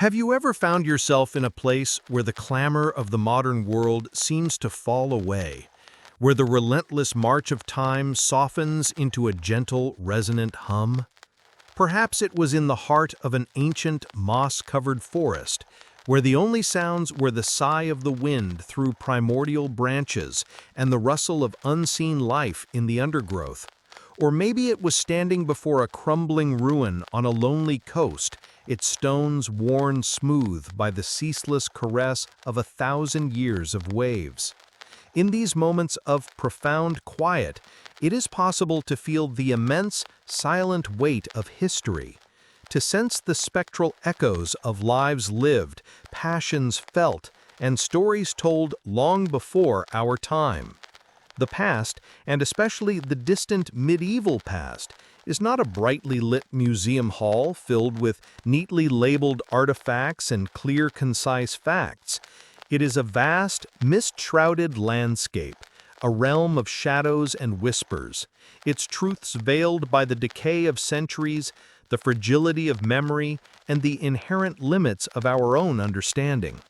Have you ever found yourself in a place where the clamor of the modern world seems to fall away, where the relentless march of time softens into a gentle, resonant hum? Perhaps it was in the heart of an ancient, moss-covered forest, where the only sounds were the sigh of the wind through primordial branches and the rustle of unseen life in the undergrowth. Or maybe it was standing before a crumbling ruin on a lonely coast, its stones worn smooth by the ceaseless caress of 1,000 years of waves. In these moments of profound quiet, it is possible to feel the immense, silent weight of history, to sense the spectral echoes of lives lived, passions felt, and stories told long before our time. The past, and especially the distant medieval past, is not a brightly lit museum hall filled with neatly labeled artifacts and clear, concise facts. It is a vast, mist-shrouded landscape, a realm of shadows and whispers, its truths veiled by the decay of centuries, the fragility of memory, and the inherent limits of our own understanding.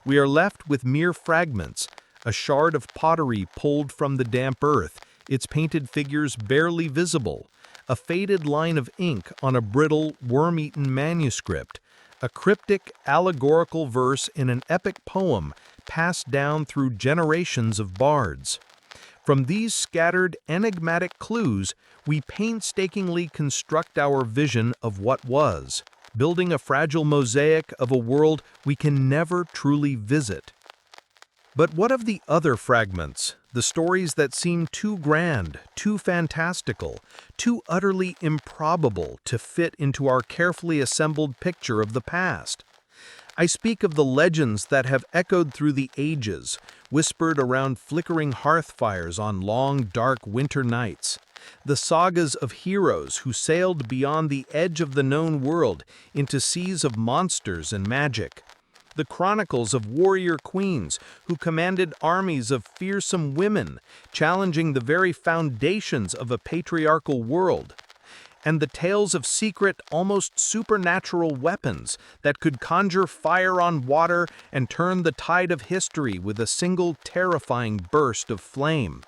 We are left with mere fragments, a shard of pottery pulled from the damp earth, its painted figures barely visible, a faded line of ink on a brittle, worm-eaten manuscript, a cryptic, allegorical verse in an epic poem passed down through generations of bards. From these scattered, enigmatic clues, we painstakingly construct our vision of what was, building a fragile mosaic of a world we can never truly visit. But what of the other fragments, the stories that seem too grand, too fantastical, too utterly improbable to fit into our carefully assembled picture of the past? I speak of the legends that have echoed through the ages, whispered around flickering hearth fires on long, dark winter nights. The sagas of heroes who sailed beyond the edge of the known world into seas of monsters and magic. The chronicles of warrior queens who commanded armies of fearsome women, challenging the very foundations of a patriarchal world. And the tales of secret, almost supernatural weapons that could conjure fire on water and turn the tide of history with a single terrifying burst of flame.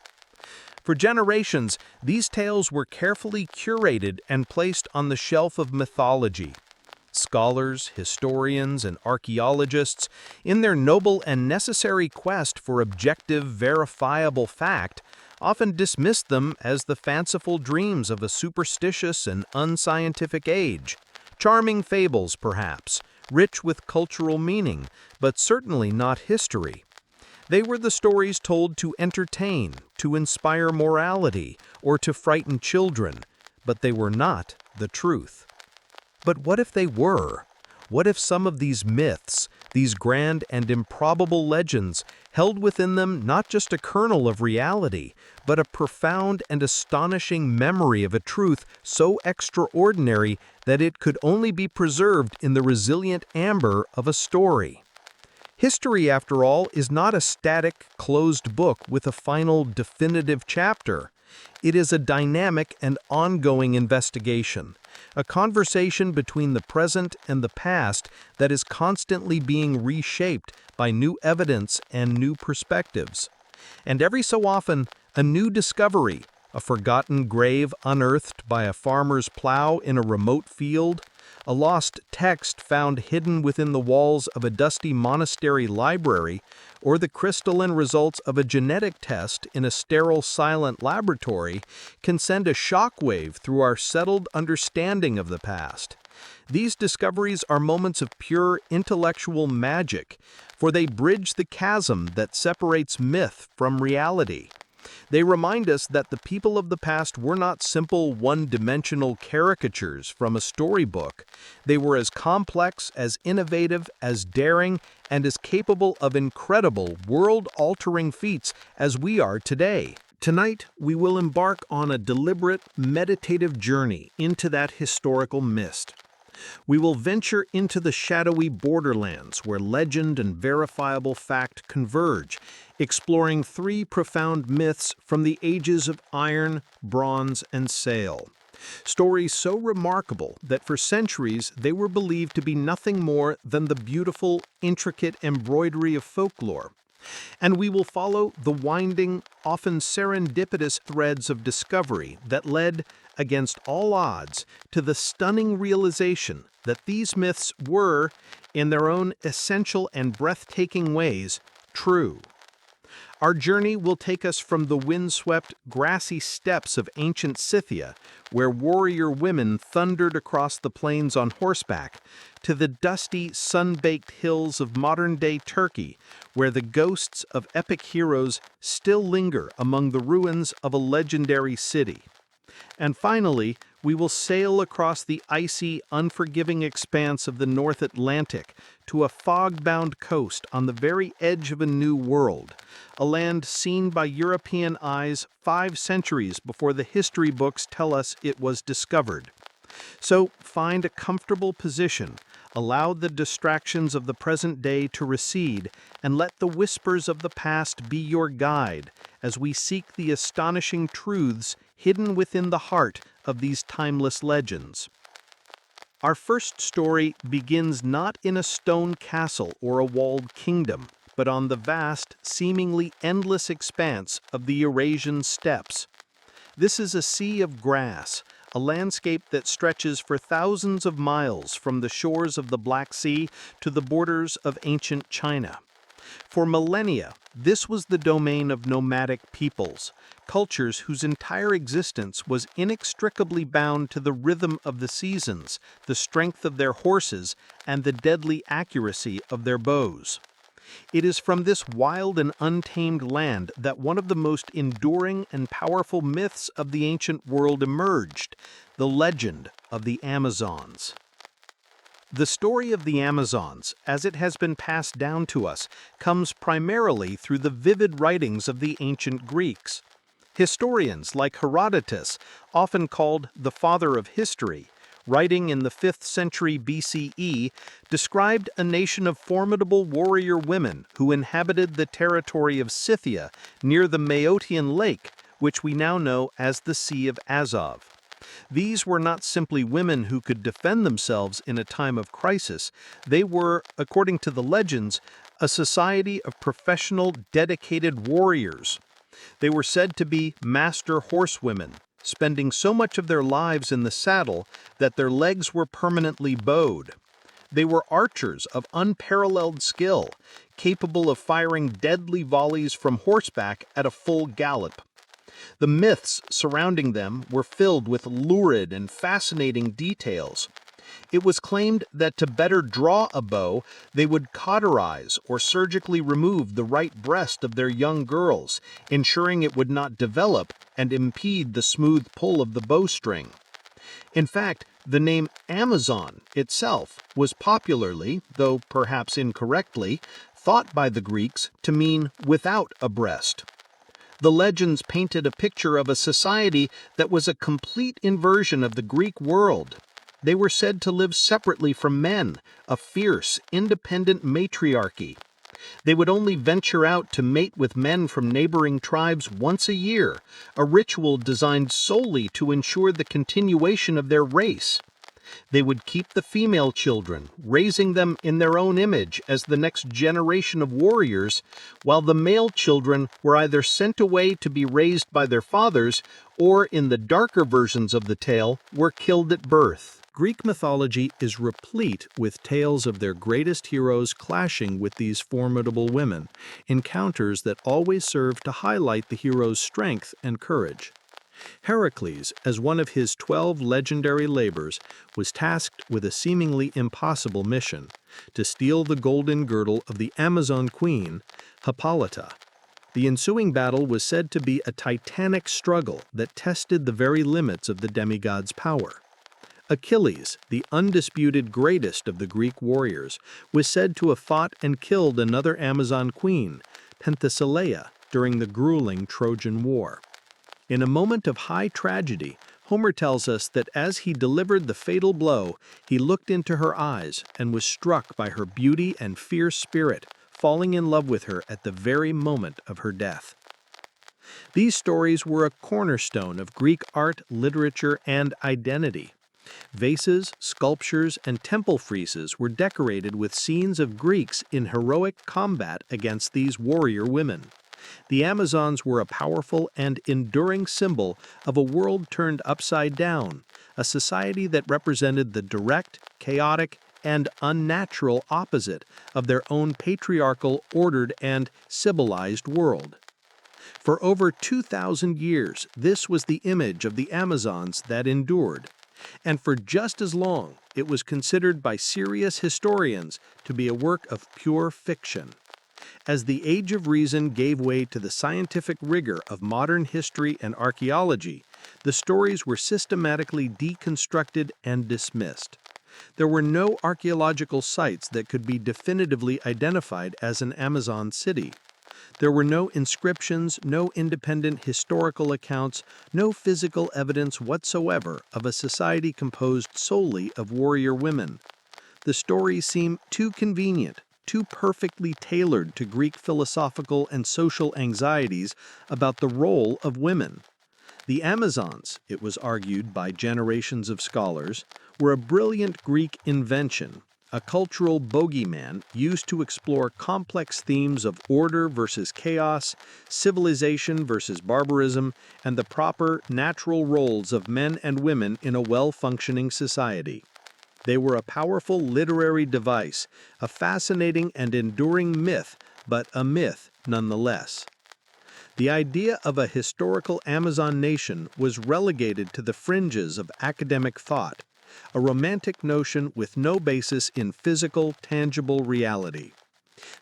For generations, these tales were carefully curated and placed on the shelf of mythology. Scholars, historians, and archaeologists, in their noble and necessary quest for objective, verifiable fact, often dismissed them as the fanciful dreams of a superstitious and unscientific age. Charming fables, perhaps, rich with cultural meaning, but certainly not history. They were the stories told to entertain, to inspire morality, or to frighten children, but they were not the truth. But what if they were? What if some of these myths, these grand and improbable legends, held within them not just a kernel of reality, but a profound and astonishing memory of a truth so extraordinary that it could only be preserved in the resilient amber of a story? History, after all, is not a static, closed book with a final, definitive chapter. It is a dynamic and ongoing investigation, a conversation between the present and the past that is constantly being reshaped by new evidence and new perspectives. And every so often, a new discovery, a forgotten grave unearthed by a farmer's plow in a remote field, a lost text found hidden within the walls of a dusty monastery library, or the crystalline results of a genetic test in a sterile, silent laboratory can send a shockwave through our settled understanding of the past. These discoveries are moments of pure intellectual magic, for they bridge the chasm that separates myth from reality. They remind us that the people of the past were not simple one-dimensional caricatures from a storybook. They were as complex, as innovative, as daring, and as capable of incredible, world-altering feats as we are today. Tonight, we will embark on a deliberate, meditative journey into that historical mist. We will venture into the shadowy borderlands where legend and verifiable fact converge, exploring three profound myths from the ages of iron, bronze, and sail. Stories so remarkable that for centuries they were believed to be nothing more than the beautiful, intricate embroidery of folklore. And we will follow the winding, often serendipitous threads of discovery that led, against all odds, to the stunning realization that these myths were, in their own essential and breathtaking ways, true. Our journey will take us from the windswept, grassy steppes of ancient Scythia, where warrior women thundered across the plains on horseback, to the dusty, sun-baked hills of modern-day Turkey, where the ghosts of epic heroes still linger among the ruins of a legendary city. And finally, we will sail across the icy, unforgiving expanse of the North Atlantic to a fog-bound coast on the very edge of a new world, a land seen by European eyes 5 centuries before the history books tell us it was discovered. So find a comfortable position, allow the distractions of the present day to recede, and let the whispers of the past be your guide as we seek the astonishing truths hidden within the heart of these timeless legends. Our first story begins not in a stone castle or a walled kingdom, but on the vast, seemingly endless expanse of the Eurasian steppes. This is a sea of grass, a landscape that stretches for thousands of miles from the shores of the Black Sea to the borders of ancient China. For millennia, this was the domain of nomadic peoples, cultures whose entire existence was inextricably bound to the rhythm of the seasons, the strength of their horses, and the deadly accuracy of their bows. It is from this wild and untamed land that one of the most enduring and powerful myths of the ancient world emerged, the legend of the Amazons. The story of the Amazons, as it has been passed down to us, comes primarily through the vivid writings of the ancient Greeks. Historians like Herodotus, often called the father of history, writing in the 5th century BCE, described a nation of formidable warrior women who inhabited the territory of Scythia near the Maeotian Lake, which we now know as the Sea of Azov. These were not simply women who could defend themselves in a time of crisis. They were, according to the legends, a society of professional, dedicated warriors. They were said to be master horsewomen, spending so much of their lives in the saddle that their legs were permanently bowed. They were archers of unparalleled skill, capable of firing deadly volleys from horseback at a full gallop. The myths surrounding them were filled with lurid and fascinating details. It was claimed that to better draw a bow, they would cauterize or surgically remove the right breast of their young girls, ensuring it would not develop and impede the smooth pull of the bowstring. In fact, the name Amazon itself was popularly, though perhaps incorrectly, thought by the Greeks to mean without a breast. The legends painted a picture of a society that was a complete inversion of the Greek world. They were said to live separately from men, a fierce, independent matriarchy. They would only venture out to mate with men from neighboring tribes once a year, a ritual designed solely to ensure the continuation of their race. They would keep the female children, raising them in their own image as the next generation of warriors, while the male children were either sent away to be raised by their fathers or, in the darker versions of the tale, were killed at birth. Greek mythology is replete with tales of their greatest heroes clashing with these formidable women, encounters that always serve to highlight the hero's strength and courage. Heracles, as one of his 12 legendary labors, was tasked with a seemingly impossible mission: to steal the golden girdle of the Amazon queen, Hippolyta. The ensuing battle was said to be a titanic struggle that tested the very limits of the demigod's power. Achilles, the undisputed greatest of the Greek warriors, was said to have fought and killed another Amazon queen, Penthesilea, during the grueling Trojan War. In a moment of high tragedy, Homer tells us that as he delivered the fatal blow, he looked into her eyes and was struck by her beauty and fierce spirit, falling in love with her at the very moment of her death. These stories were a cornerstone of Greek art, literature, and identity. Vases, sculptures, and temple friezes were decorated with scenes of Greeks in heroic combat against these warrior women. The Amazons were a powerful and enduring symbol of a world turned upside down, a society that represented the direct, chaotic, and unnatural opposite of their own patriarchal, ordered, and civilized world. For over 2,000 years, this was the image of the Amazons that endured. And for just as long, it was considered by serious historians to be a work of pure fiction. As the Age of Reason gave way to the scientific rigor of modern history and archaeology, the stories were systematically deconstructed and dismissed. There were no archaeological sites that could be definitively identified as an Amazon city. There were no inscriptions, no independent historical accounts, no physical evidence whatsoever of a society composed solely of warrior women. The stories seem too convenient, too perfectly tailored to Greek philosophical and social anxieties about the role of women. The Amazons, it was argued by generations of scholars, were a brilliant Greek invention, a cultural bogeyman used to explore complex themes of order versus chaos, civilization versus barbarism, and the proper, natural roles of men and women in a well-functioning society. They were a powerful literary device, a fascinating and enduring myth, but a myth nonetheless. The idea of a historical Amazon nation was relegated to the fringes of academic thought, a romantic notion with no basis in physical, tangible reality.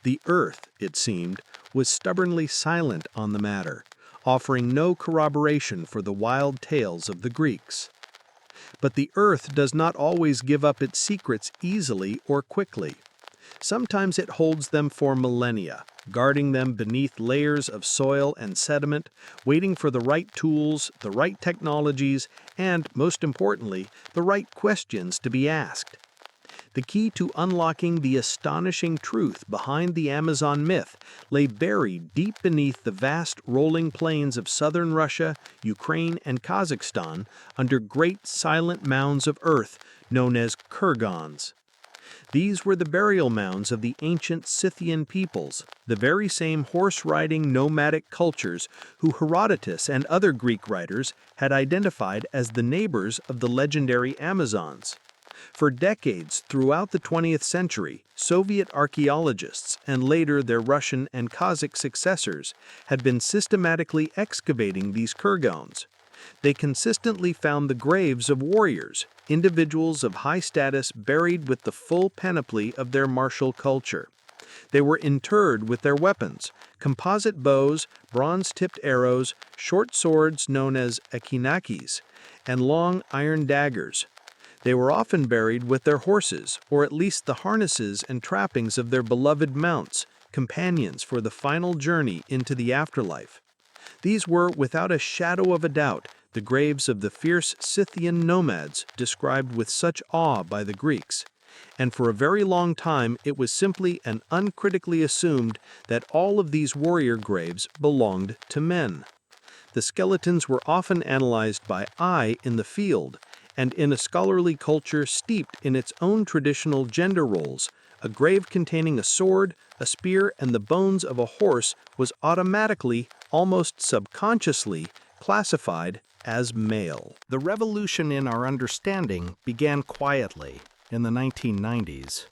The earth, it seemed, was stubbornly silent on the matter, offering no corroboration for the wild tales of the Greeks. But the earth does not always give up its secrets easily or quickly. Sometimes it holds them for millennia, guarding them beneath layers of soil and sediment, waiting for the right tools, the right technologies, and, most importantly, the right questions to be asked. The key to unlocking the astonishing truth behind the Amazon myth lay buried deep beneath the vast rolling plains of southern Russia, Ukraine, and Kazakhstan under great silent mounds of earth known as kurgans. These were the burial mounds of the ancient Scythian peoples, the very same horse-riding nomadic cultures who Herodotus and other Greek writers had identified as the neighbors of the legendary Amazons. For decades throughout the 20th century, Soviet archaeologists, and later their Russian and Kazakh successors, had been systematically excavating these kurgans. They consistently found the graves of warriors, individuals of high status buried with the full panoply of their martial culture. They were interred with their weapons, composite bows, bronze-tipped arrows, short swords known as ekinakis, and long iron daggers. They were often buried with their horses, or at least the harnesses and trappings of their beloved mounts, companions for the final journey into the afterlife. These were, without a shadow of a doubt, the graves of the fierce Scythian nomads described with such awe by the Greeks. And for a very long time it was simply and uncritically assumed that all of these warrior graves belonged to men. The skeletons were often analyzed by eye in the field, and in a scholarly culture steeped in its own traditional gender roles, a grave containing a sword, a spear, and the bones of a horse was automatically, almost subconsciously, classified as male. The revolution in our understanding began quietly in the 1990s.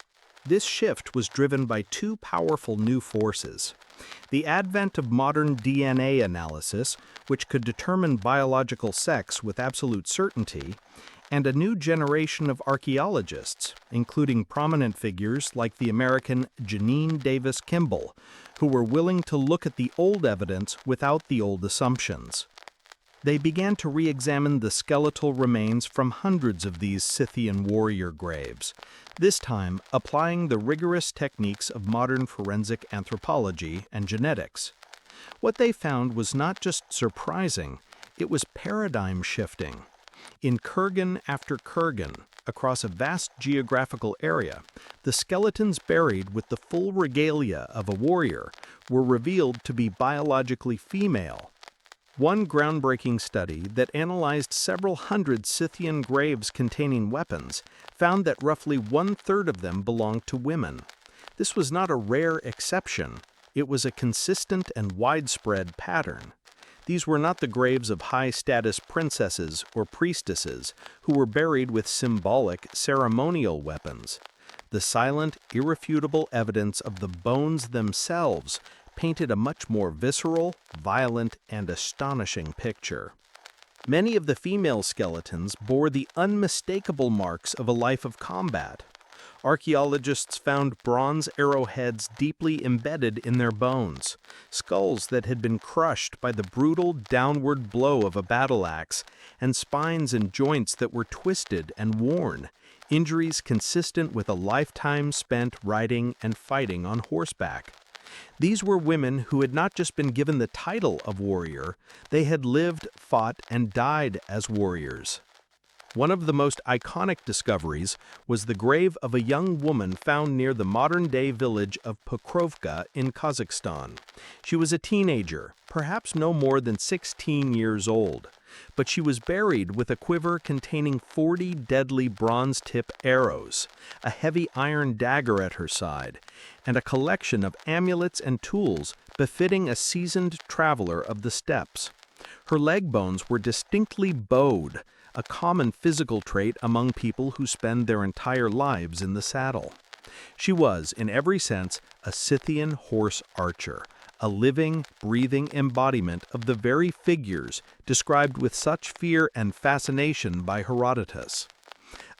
This shift was driven by two powerful new forces: the advent of modern DNA analysis, which could determine biological sex with absolute certainty, and a new generation of archaeologists, including prominent figures like the American Janine Davis Kimball, who were willing to look at the old evidence without the old assumptions. They began to re-examine the skeletal remains from hundreds of these Scythian warrior graves, this time applying the rigorous techniques of modern forensic anthropology and genetics. What they found was not just surprising, it was paradigm-shifting. In kurgan after kurgan, across a vast geographical area, the skeletons buried with the full regalia of a warrior were revealed to be biologically female. One groundbreaking study that analyzed several hundred Scythian graves containing weapons found that roughly one-third of them belonged to women. This was not a rare exception, it was a consistent and widespread pattern. These were not the graves of high-status princesses or priestesses who were buried with symbolic, ceremonial weapons. The silent, irrefutable evidence of the bones themselves painted a much more visceral, violent, and astonishing picture. Many of the female skeletons bore the unmistakable marks of a life of combat. Archaeologists found bronze arrowheads deeply embedded in their bones, skulls that had been crushed by the brutal downward blow of a battle axe, and spines and joints that were twisted and worn, injuries consistent with a lifetime spent riding and fighting on horseback. These were women who had not just been given the title of warrior, they had lived, fought, and died as warriors. One of the most iconic discoveries was the grave of a young woman found near the modern-day village of Pokrovka in Kazakhstan. She was a teenager, perhaps no more than 16 years old, but she was buried with a quiver containing 40 deadly bronze-tip arrows, a heavy iron dagger at her side, and a collection of amulets and tools befitting a seasoned traveler of the steppes. Her leg bones were distinctly bowed, a common physical trait among people who spend their entire lives in the saddle. She was, in every sense, a Scythian horse archer, a living, breathing embodiment of the very figures described with such fear and fascination by Herodotus.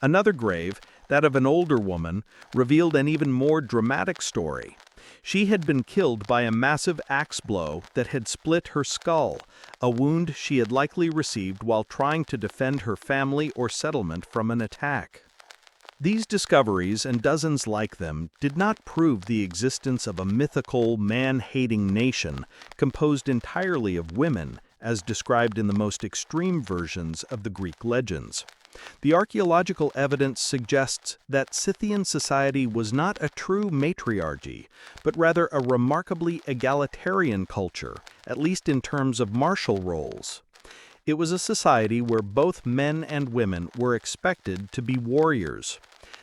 Another grave, that of an older woman, revealed an even more dramatic story. She had been killed by a massive axe blow that had split her skull, a wound she had likely received while trying to defend her family or settlement from an attack. These discoveries and dozens like them did not prove the existence of a mythical, man-hating nation composed entirely of women, as described in the most extreme versions of the Greek legends. The archaeological evidence suggests that Scythian society was not a true matriarchy, but rather a remarkably egalitarian culture, at least in terms of martial roles. It was a society where both men and women were expected to be warriors.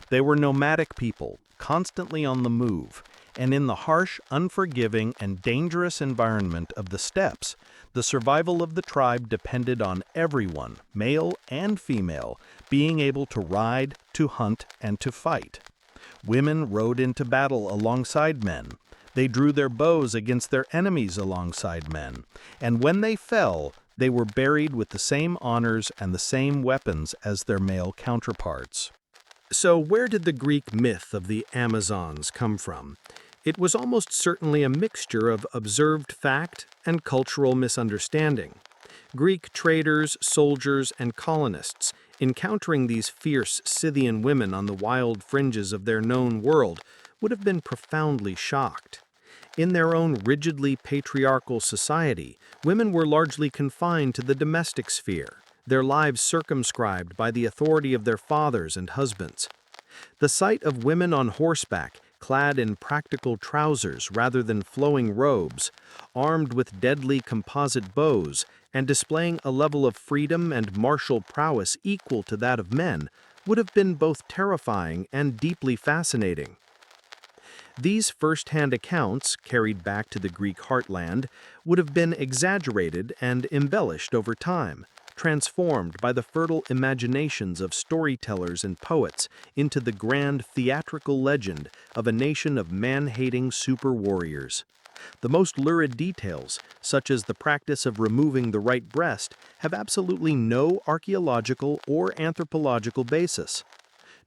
They were nomadic people, constantly on the move, and in the harsh, unforgiving, and dangerous environment of the steppes, the survival of the tribe depended on everyone, male and female, being able to ride, to hunt, and to fight. Women rode into battle alongside men. They drew their bows against their enemies alongside men, and when they fell, they were buried with the same honors and the same weapons as their male counterparts. So where did the Greek myth of the Amazons come from? It was almost certainly a mixture of observed fact and cultural misunderstanding. Greek traders, soldiers, and colonists, encountering these fierce Scythian women on the wild fringes of their known world, would have been profoundly shocked. In their own rigidly patriarchal society, women were largely confined to the domestic sphere, their lives circumscribed by the authority of their fathers and husbands. The sight of women on horseback, clad in practical trousers rather than flowing robes, armed with deadly composite bows, and displaying a level of freedom and martial prowess equal to that of men, would have been both terrifying and deeply fascinating. These first-hand accounts, carried back to the Greek heartland, would have been exaggerated and embellished over time, transformed by the fertile imaginations of storytellers and poets into the grand theatrical legend of a nation of man-hating super-warriors. The most lurid details, such as the practice of removing the right breast, have absolutely no archaeological or anthropological basis.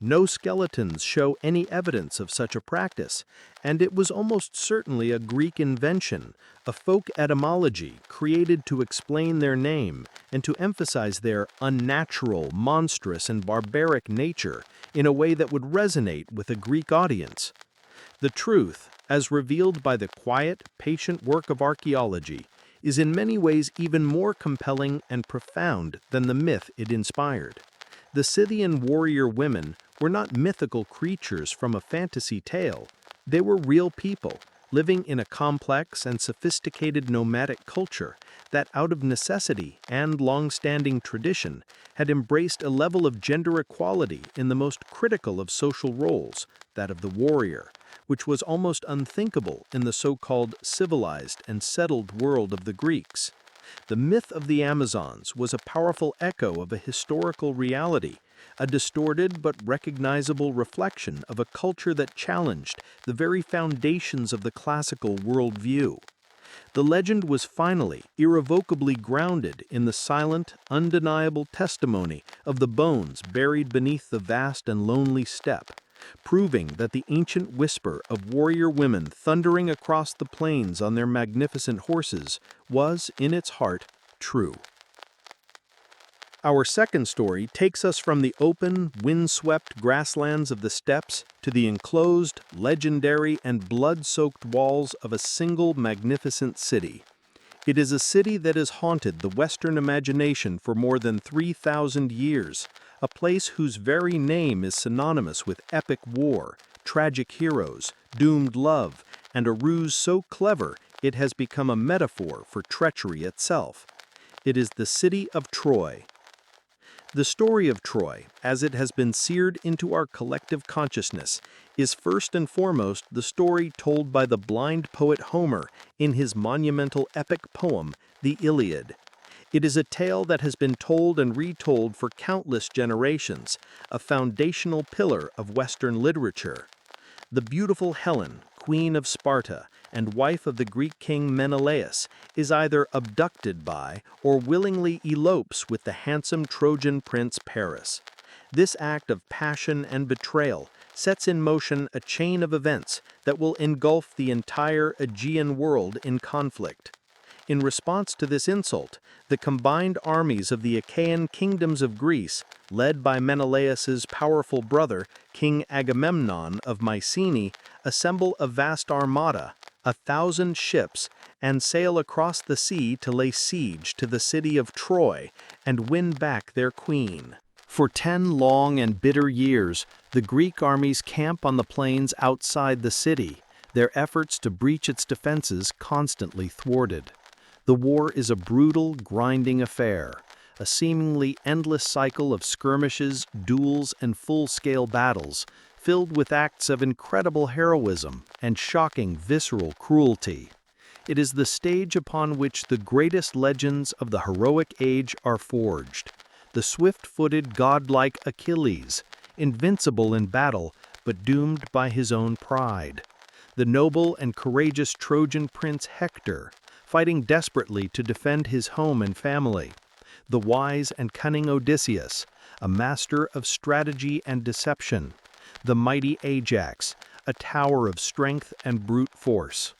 No skeletons show any evidence of such a practice, and it was almost certainly a Greek invention, a folk etymology created to explain their name and to emphasize their unnatural, monstrous, and barbaric nature in a way that would resonate with a Greek audience. The truth, as revealed by the quiet, patient work of archaeology, is in many ways even more compelling and profound than the myth it inspired. The Scythian warrior women were not mythical creatures from a fantasy tale. They were real people, living in a complex and sophisticated nomadic culture that, out of necessity and long-standing tradition, had embraced a level of gender equality in the most critical of social roles, that of the warrior, which was almost unthinkable in the so-called civilized and settled world of the Greeks. The myth of the Amazons was a powerful echo of a historical reality, a distorted but recognizable reflection of a culture that challenged the very foundations of the classical worldview. The legend was finally, irrevocably grounded in the silent, undeniable testimony of the bones buried beneath the vast and lonely steppe, proving that the ancient whisper of warrior women thundering across the plains on their magnificent horses was, in its heart, true. Our second story takes us from the open, wind-swept grasslands of the steppes to the enclosed, legendary, and blood-soaked walls of a single magnificent city. It is a city that has haunted the Western imagination for more than 3,000 years, a place whose very name is synonymous with epic war, tragic heroes, doomed love, and a ruse so clever it has become a metaphor for treachery itself. It is the city of Troy. The story of Troy, as it has been seared into our collective consciousness, is first and foremost the story told by the blind poet Homer in his monumental epic poem, the Iliad. It is a tale that has been told and retold for countless generations, a foundational pillar of Western literature. The beautiful Helen, queen of Sparta and wife of the Greek king Menelaus, is either abducted by or willingly elopes with the handsome Trojan prince Paris. This act of passion and betrayal sets in motion a chain of events that will engulf the entire Aegean world in conflict. In response to this insult, the combined armies of the Achaean kingdoms of Greece, led by Menelaus's powerful brother, King Agamemnon of Mycenae, assemble a vast armada, 1,000 ships, and sail across the sea to lay siege to the city of Troy and win back their queen. For 10 long and bitter years, the Greek armies camp on the plains outside the city, their efforts to breach its defenses constantly thwarted. The war is a brutal, grinding affair, a seemingly endless cycle of skirmishes, duels, and full-scale battles, filled with acts of incredible heroism and shocking visceral cruelty. It is the stage upon which the greatest legends of the heroic age are forged. The swift-footed, godlike Achilles, invincible in battle, but doomed by his own pride. The noble and courageous Trojan prince Hector, fighting desperately to defend his home and family. The wise and cunning Odysseus, a master of strategy and deception. The mighty Ajax, a tower of strength and brute force.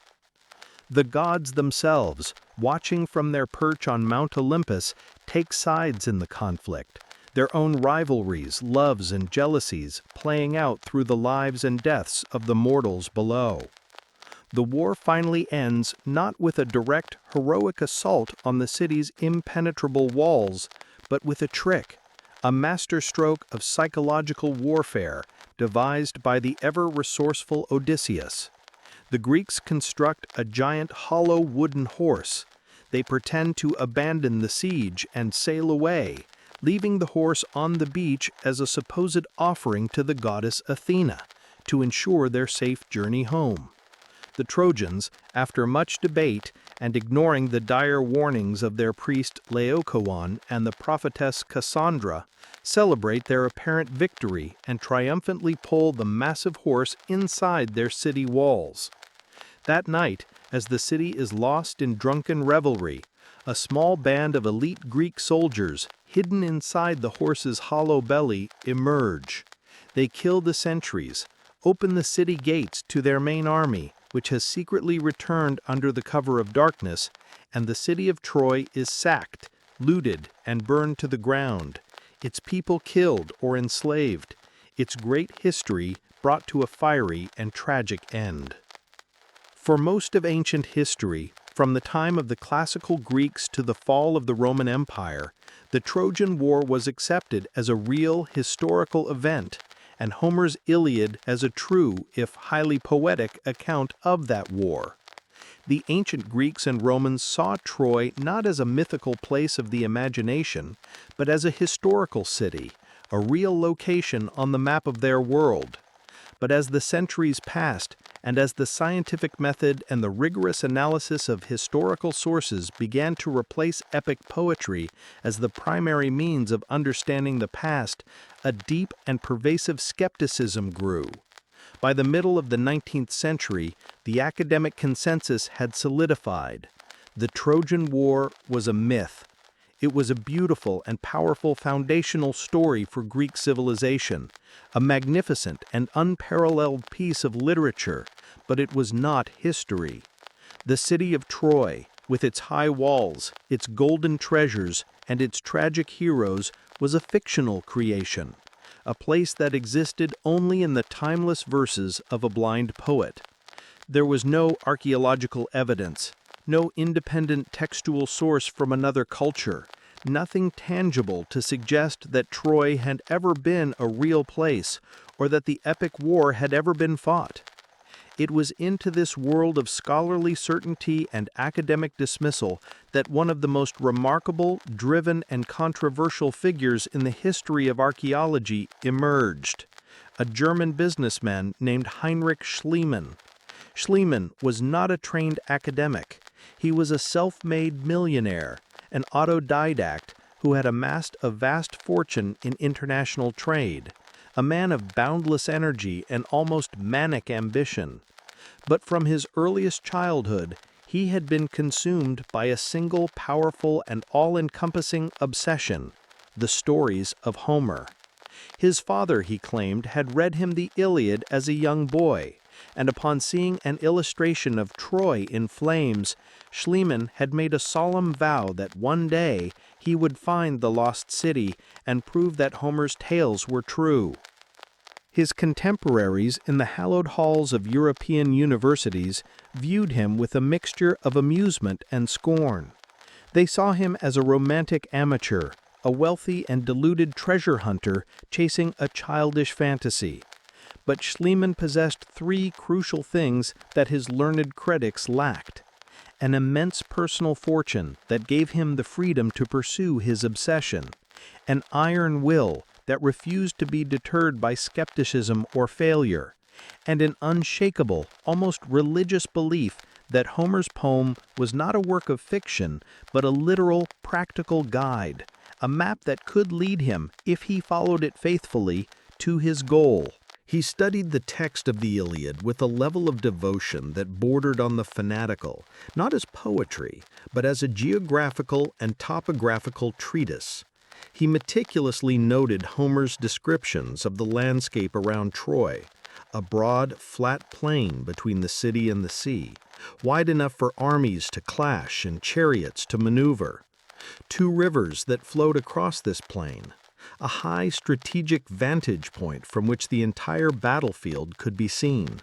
The gods themselves, watching from their perch on Mount Olympus, take sides in the conflict, their own rivalries, loves, and jealousies playing out through the lives and deaths of the mortals below. The war finally ends not with a direct, heroic assault on the city's impenetrable walls, but with a trick, a masterstroke of psychological warfare devised by the ever-resourceful Odysseus. The Greeks construct a giant hollow wooden horse. They pretend to abandon the siege and sail away, leaving the horse on the beach as a supposed offering to the goddess Athena, to ensure their safe journey home. The Trojans, after much debate and ignoring the dire warnings of their priest Laocoon and the prophetess Cassandra, celebrate their apparent victory and triumphantly pull the massive horse inside their city walls. That night, as the city is lost in drunken revelry, a small band of elite Greek soldiers, hidden inside the horse's hollow belly, emerge. They kill the sentries, open the city gates to their main army, which has secretly returned under the cover of darkness, and the city of Troy is sacked, looted, and burned to the ground, its people killed or enslaved, its great history brought to a fiery and tragic end. For most of ancient history, from the time of the classical Greeks to the fall of the Roman Empire, the Trojan War was accepted as a real historical event, and Homer's Iliad as a true, if highly poetic, account of that war. The ancient Greeks and Romans saw Troy not as a mythical place of the imagination, but as a historical city, a real location on the map of their world. But as the centuries passed, and as the scientific method and the rigorous analysis of historical sources began to replace epic poetry as the primary means of understanding the past, a deep and pervasive skepticism grew. By the middle of the 19th century, the academic consensus had solidified. The Trojan War was a myth. It was a beautiful and powerful foundational story for Greek civilization, a magnificent and unparalleled piece of literature, but it was not history. The city of Troy, with its high walls, its golden treasures, and its tragic heroes, was a fictional creation, a place that existed only in the timeless verses of a blind poet. There was no archaeological evidence, no independent textual source from another culture, nothing tangible to suggest that Troy had ever been a real place or that the epic war had ever been fought. It was into this world of scholarly certainty and academic dismissal that one of the most remarkable, driven, and controversial figures in the history of archaeology emerged, a German businessman named Heinrich Schliemann. Schliemann was not a trained academic. He was a self-made millionaire, an autodidact who had amassed a vast fortune in international trade, a man of boundless energy and almost manic ambition. But from his earliest childhood, he had been consumed by a single powerful and all-encompassing obsession, the stories of Homer. His father, he claimed, had read him the Iliad as a young boy, and upon seeing an illustration of Troy in flames, Schliemann had made a solemn vow that one day he would find the lost city and prove that Homer's tales were true. His contemporaries in the hallowed halls of European universities viewed him with a mixture of amusement and scorn. They saw him as a romantic amateur, a wealthy and deluded treasure hunter chasing a childish fantasy. But Schliemann possessed three crucial things that his learned critics lacked: an immense personal fortune that gave him the freedom to pursue his obsession, an iron will that refused to be deterred by skepticism or failure, and an unshakable, almost religious belief that Homer's poem was not a work of fiction, but a literal, practical guide, a map that could lead him, if he followed it faithfully, to his goal. He studied the text of the Iliad with a level of devotion that bordered on the fanatical, not as poetry, but as a geographical and topographical treatise. He meticulously noted Homer's descriptions of the landscape around Troy, a broad, flat plain between the city and the sea, wide enough for armies to clash and chariots to maneuver. Two rivers that flowed across this plain, a high strategic vantage point from which the entire battlefield could be seen.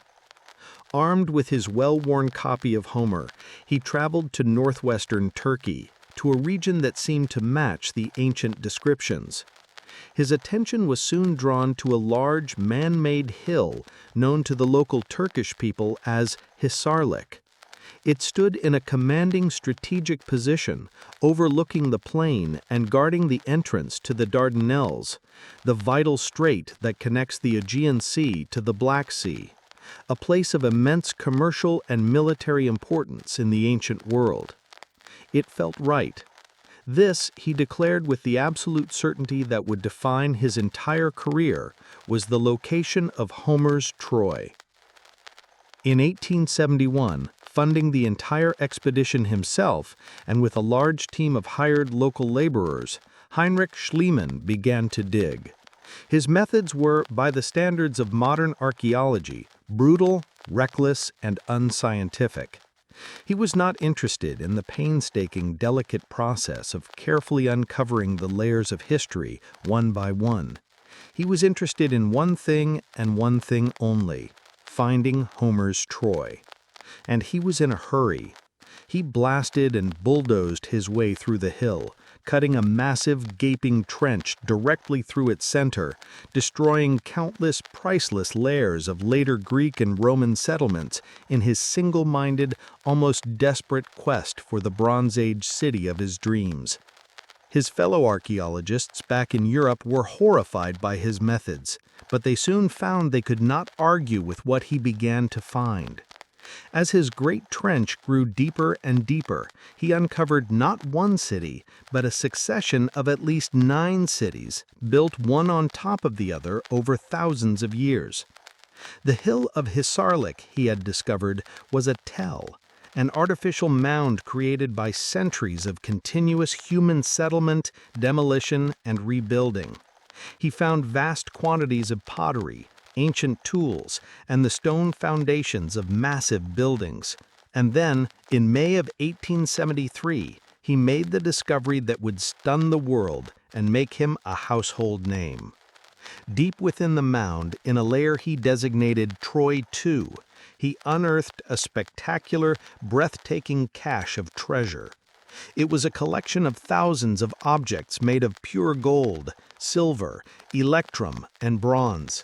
Armed with his well-worn copy of Homer, he traveled to northwestern Turkey, to a region that seemed to match the ancient descriptions. His attention was soon drawn to a large man-made hill known to the local Turkish people as Hisarlik. It stood in a commanding strategic position, overlooking the plain and guarding the entrance to the Dardanelles, the vital strait that connects the Aegean Sea to the Black Sea, a place of immense commercial and military importance in the ancient world. It felt right. This, he declared with the absolute certainty that would define his entire career, was the location of Homer's Troy. In 1871, funding the entire expedition himself and with a large team of hired local laborers, Heinrich Schliemann began to dig. His methods were, by the standards of modern archaeology, brutal, reckless, and unscientific. He was not interested in the painstaking, delicate process of carefully uncovering the layers of history one by one. He was interested in one thing and one thing only: finding Homer's Troy. And he was in a hurry. He blasted and bulldozed his way through the hill, cutting a massive, gaping trench directly through its center, destroying countless priceless layers of later Greek and Roman settlements in his single-minded, almost desperate quest for the Bronze Age city of his dreams. His fellow archaeologists back in Europe were horrified by his methods, but they soon found they could not argue with what he began to find. As his great trench grew deeper and deeper, he uncovered not one city, but a succession of at least 9 cities, built one on top of the other over thousands of years. The hill of Hissarlik, he had discovered, was a tell, an artificial mound created by centuries of continuous human settlement, demolition, and rebuilding. He found vast quantities of pottery, ancient tools, and the stone foundations of massive buildings. And then, in May of 1873, he made the discovery that would stun the world and make him a household name. Deep within the mound, in a layer he designated Troy II, he unearthed a spectacular, breathtaking cache of treasure. It was a collection of thousands of objects made of pure gold, silver, electrum, and bronze.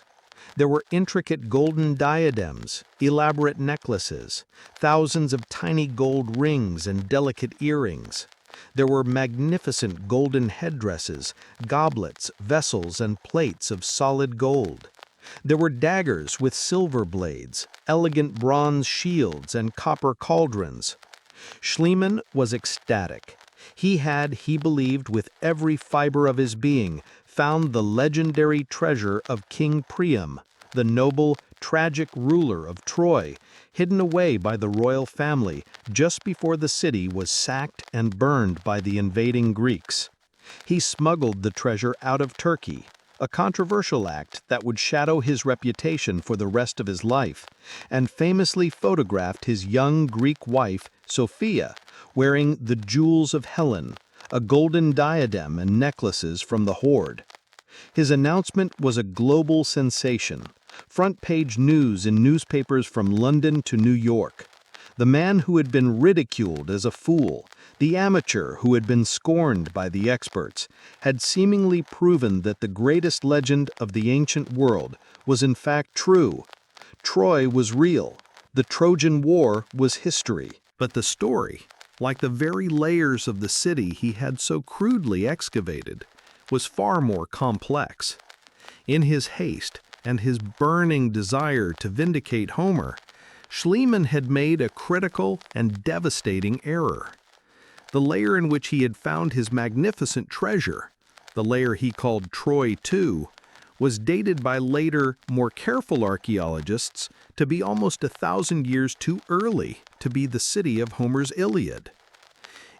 There were intricate golden diadems, elaborate necklaces, thousands of tiny gold rings and delicate earrings. There were magnificent golden headdresses, goblets, vessels, and plates of solid gold. There were daggers with silver blades, elegant bronze shields, and copper cauldrons. Schliemann was ecstatic. He believed with every fiber of his being, found the legendary treasure of King Priam, the noble, tragic ruler of Troy, hidden away by the royal family just before the city was sacked and burned by the invading Greeks. He smuggled the treasure out of Turkey, a controversial act that would shadow his reputation for the rest of his life, and famously photographed his young Greek wife, Sophia, wearing the jewels of Helen, a golden diadem and necklaces from the hoard. His announcement was a global sensation, front-page news in newspapers from London to New York. The man who had been ridiculed as a fool, the amateur who had been scorned by the experts, had seemingly proven that the greatest legend of the ancient world was in fact true. Troy was real. The Trojan War was history. But the story, like the very layers of the city he had so crudely excavated, was far more complex. In his haste and his burning desire to vindicate Homer, Schliemann had made a critical and devastating error. The layer in which he had found his magnificent treasure, the layer he called Troy II, was dated by later, more careful archaeologists to be almost 1,000 years too early to be the city of Homer's Iliad.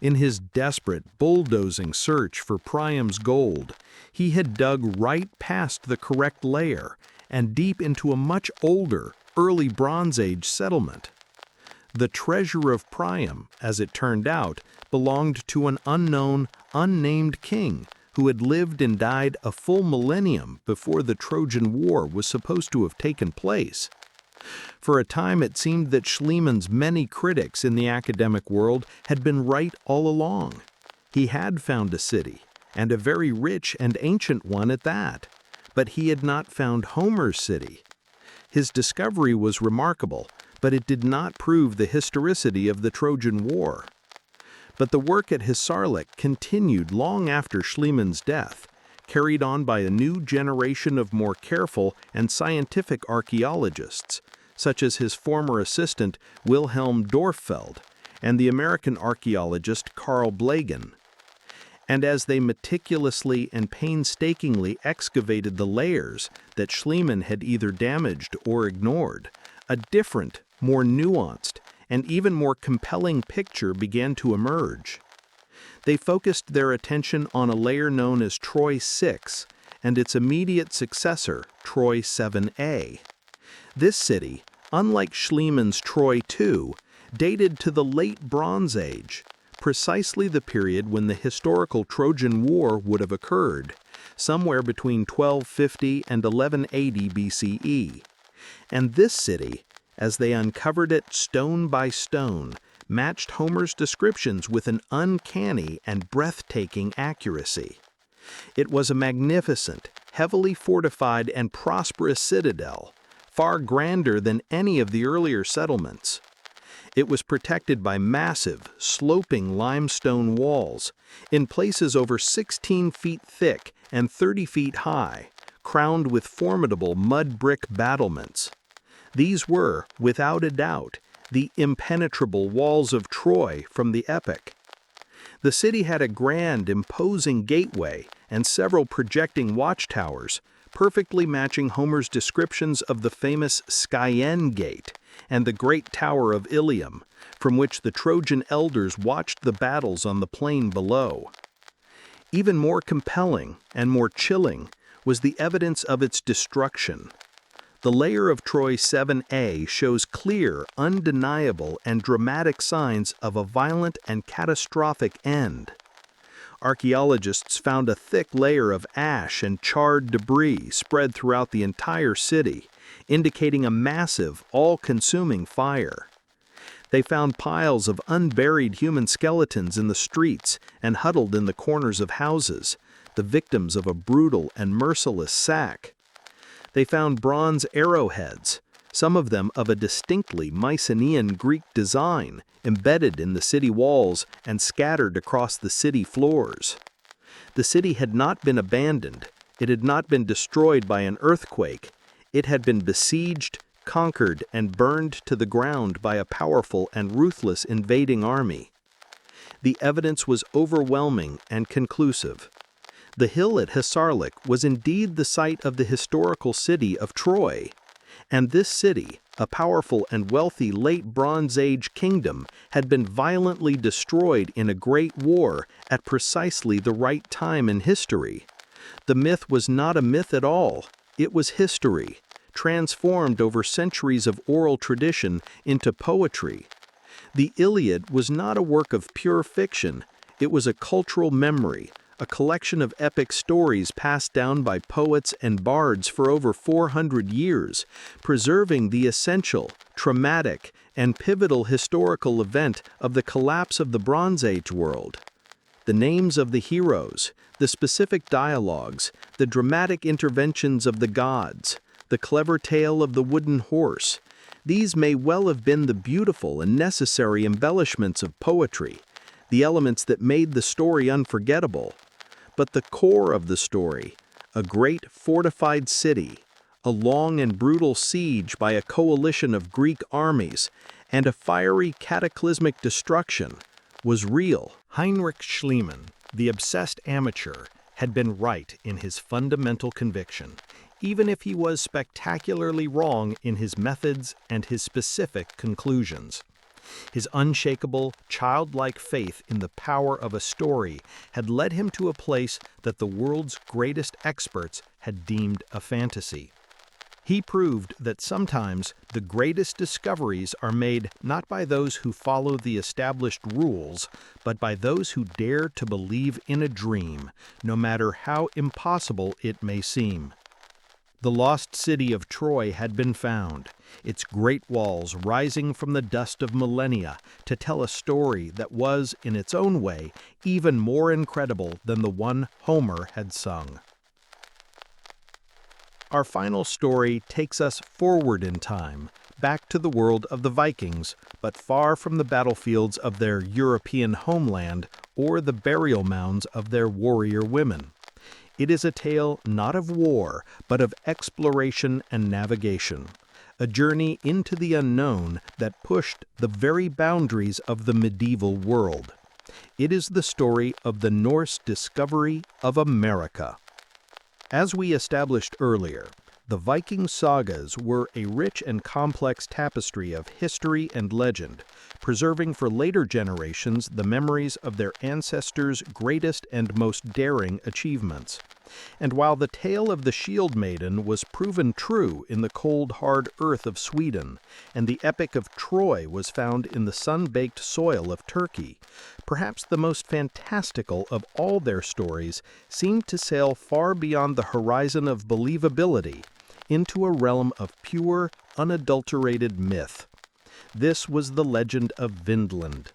In his desperate, bulldozing search for Priam's gold, he had dug right past the correct layer and deep into a much older, early Bronze Age settlement. The treasure of Priam, as it turned out, belonged to an unknown, unnamed king who had lived and died a full millennium before the Trojan War was supposed to have taken place. For a time it seemed that Schliemann's many critics in the academic world had been right all along. He had found a city, and a very rich and ancient one at that, but he had not found Homer's city. His discovery was remarkable, but it did not prove the historicity of the Trojan War. But the work at Hissarlik continued long after Schliemann's death, carried on by a new generation of more careful and scientific archaeologists, such as his former assistant Wilhelm Dorffeld and the American archaeologist Carl Blagan. And as they meticulously and painstakingly excavated the layers that Schliemann had either damaged or ignored, a different, more nuanced, and even more compelling picture began to emerge. They focused their attention on a layer known as Troy VI and its immediate successor, Troy VIIa. This city, unlike Schliemann's Troy II, dated to the late Bronze Age, precisely the period when the historical Trojan War would have occurred, somewhere between 1250 and 1180 BCE. And this city, as they uncovered it stone by stone, matched Homer's descriptions with an uncanny and breathtaking accuracy. It was a magnificent, heavily fortified and prosperous citadel, far grander than any of the earlier settlements. It was protected by massive, sloping limestone walls, in places over 16 feet thick and 30 feet high, crowned with formidable mud brick battlements. These were, without a doubt, the impenetrable walls of Troy from the epic. The city had a grand, imposing gateway and several projecting watchtowers, perfectly matching Homer's descriptions of the famous Skyen Gate and the Great Tower of Ilium, from which the Trojan elders watched the battles on the plain below. Even more compelling and more chilling was the evidence of its destruction. The layer of Troy 7a shows clear, undeniable, and dramatic signs of a violent and catastrophic end. Archaeologists found a thick layer of ash and charred debris spread throughout the entire city, indicating a massive, all-consuming fire. They found piles of unburied human skeletons in the streets and huddled in the corners of houses, the victims of a brutal and merciless sack. They found bronze arrowheads, some of them of a distinctly Mycenaean Greek design, embedded in the city walls and scattered across the city floors. The city had not been abandoned, it had not been destroyed by an earthquake, it had been besieged, conquered, and burned to the ground by a powerful and ruthless invading army. The evidence was overwhelming and conclusive. The hill at Hisarlik was indeed the site of the historical city of Troy, and this city, a powerful and wealthy late Bronze Age kingdom, had been violently destroyed in a great war at precisely the right time in history. The myth was not a myth at all, it was history, transformed over centuries of oral tradition into poetry. The Iliad was not a work of pure fiction, it was a cultural memory, a collection of epic stories passed down by poets and bards for over 400 years, preserving the essential, traumatic, and pivotal historical event of the collapse of the Bronze Age world. The names of the heroes, the specific dialogues, the dramatic interventions of the gods, the clever tale of the wooden horse, these may well have been the beautiful and necessary embellishments of poetry, the elements that made the story unforgettable. But the core of the story, a great fortified city, a long and brutal siege by a coalition of Greek armies, and a fiery cataclysmic destruction, was real. Heinrich Schliemann, the obsessed amateur, had been right in his fundamental conviction, even if he was spectacularly wrong in his methods and his specific conclusions. His unshakable, childlike faith in the power of a story had led him to a place that the world's greatest experts had deemed a fantasy. He proved that sometimes the greatest discoveries are made not by those who follow the established rules, but by those who dare to believe in a dream, no matter how impossible it may seem. The lost city of Troy had been found, its great walls rising from the dust of millennia to tell a story that was, in its own way, even more incredible than the one Homer had sung. Our final story takes us forward in time, back to the world of the Vikings, but far from the battlefields of their European homeland or the burial mounds of their warrior women. It is a tale not of war, but of exploration and navigation, a journey into the unknown that pushed the very boundaries of the medieval world. It is the story of the Norse discovery of America. As we established earlier, the Viking Sagas were a rich and complex tapestry of history and legend, preserving for later generations the memories of their ancestors' greatest and most daring achievements. And while the tale of the Shield Maiden was proven true in the cold, hard earth of Sweden, and the epic of Troy was found in the sun-baked soil of Turkey, perhaps the most fantastical of all their stories seemed to sail far beyond the horizon of believability into a realm of pure, unadulterated myth. This was the legend of Vinland.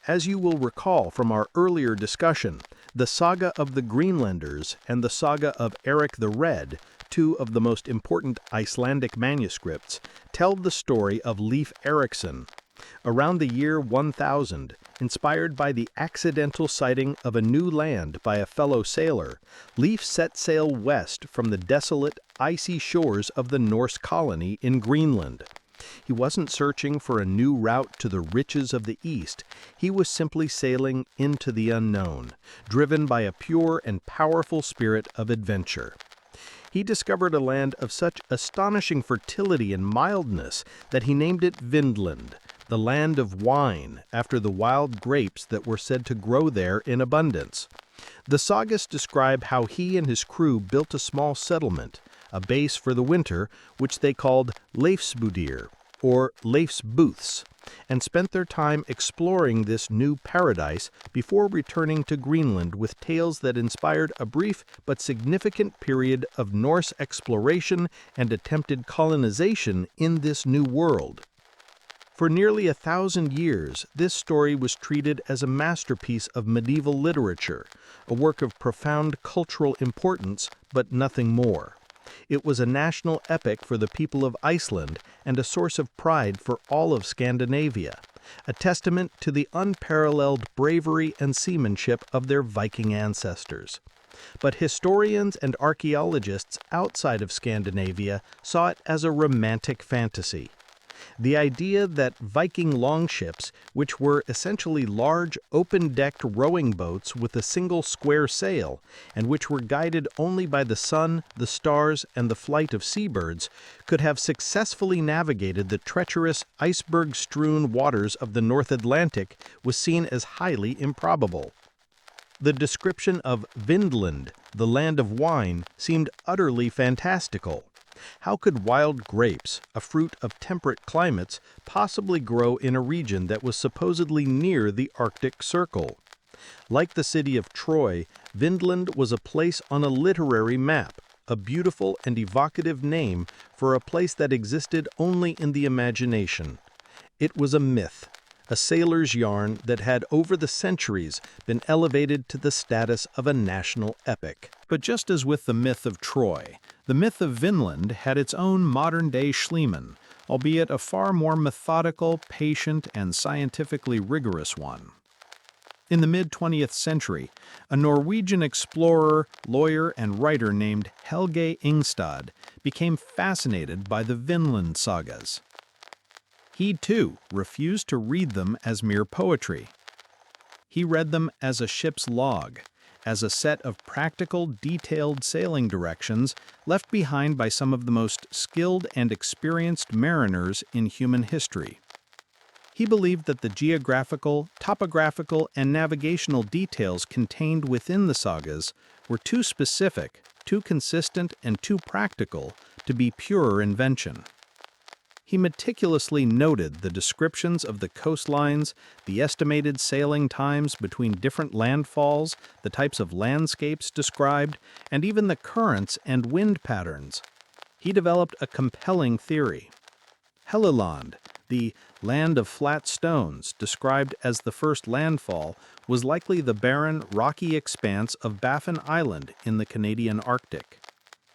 As you will recall from our earlier discussion, the saga of the Greenlanders and the saga of Eric the Red, two of the most important Icelandic manuscripts, tell the story of Leif Erikson. Around the year 1000, inspired by the accidental sighting of a new land by a fellow sailor, Leif set sail west from the desolate, icy shores of the Norse colony in Greenland. He wasn't searching for a new route to the riches of the East. He was simply sailing into the unknown, driven by a pure and powerful spirit of adventure. He discovered a land of such astonishing fertility and mildness that he named it Vinland, the land of wine, after the wild grapes that were said to grow there in abundance. The sagas describe how he and his crew built a small settlement, a base for the winter, which they called Leifsbudir, or Leif's Booths, and spent their time exploring this new paradise before returning to Greenland with tales that inspired a brief but significant period of Norse exploration and attempted colonization in this new world. For nearly 1,000 years, this story was treated as a masterpiece of medieval literature, a work of profound cultural importance, but nothing more. It was a national epic for the people of Iceland and a source of pride for all of Scandinavia, a testament to the unparalleled bravery and seamanship of their Viking ancestors. But historians and archaeologists outside of Scandinavia saw it as a romantic fantasy. The idea that Viking longships, which were essentially large, open-decked rowing boats with a single square sail, and which were guided only by the sun, the stars, and the flight of seabirds, could have successfully navigated the treacherous, iceberg-strewn waters of the North Atlantic, was seen as highly improbable. The description of Vinland, the land of wine, seemed utterly fantastical. How could wild grapes, a fruit of temperate climates, possibly grow in a region that was supposedly near the Arctic Circle? Like the city of Troy, Vinland was a place on a literary map, a beautiful and evocative name for a place that existed only in the imagination. It was a myth, a sailor's yarn that had over the centuries been elevated to the status of a national epic. But just as with the myth of Troy, the myth of Vinland had its own modern-day Schliemann, albeit a far more methodical, patient, and scientifically rigorous one. In the mid-20th century, a Norwegian explorer, lawyer, and writer named Helge Ingstad became fascinated by the Vinland sagas. He, too, refused to read them as mere poetry. He read them as a ship's log, as a set of practical, detailed sailing directions left behind by some of the most skilled and experienced mariners in human history. He believed that the geographical, topographical, and navigational details contained within the sagas were too specific, too consistent, and too practical to be pure invention. He meticulously noted the descriptions of the coastlines, the estimated sailing times between different landfalls, the types of landscapes described, and even the currents and wind patterns. He developed a compelling theory. Helluland, the land of flat stones, described as the first landfall, was likely the barren, rocky expanse of Baffin Island in the Canadian Arctic.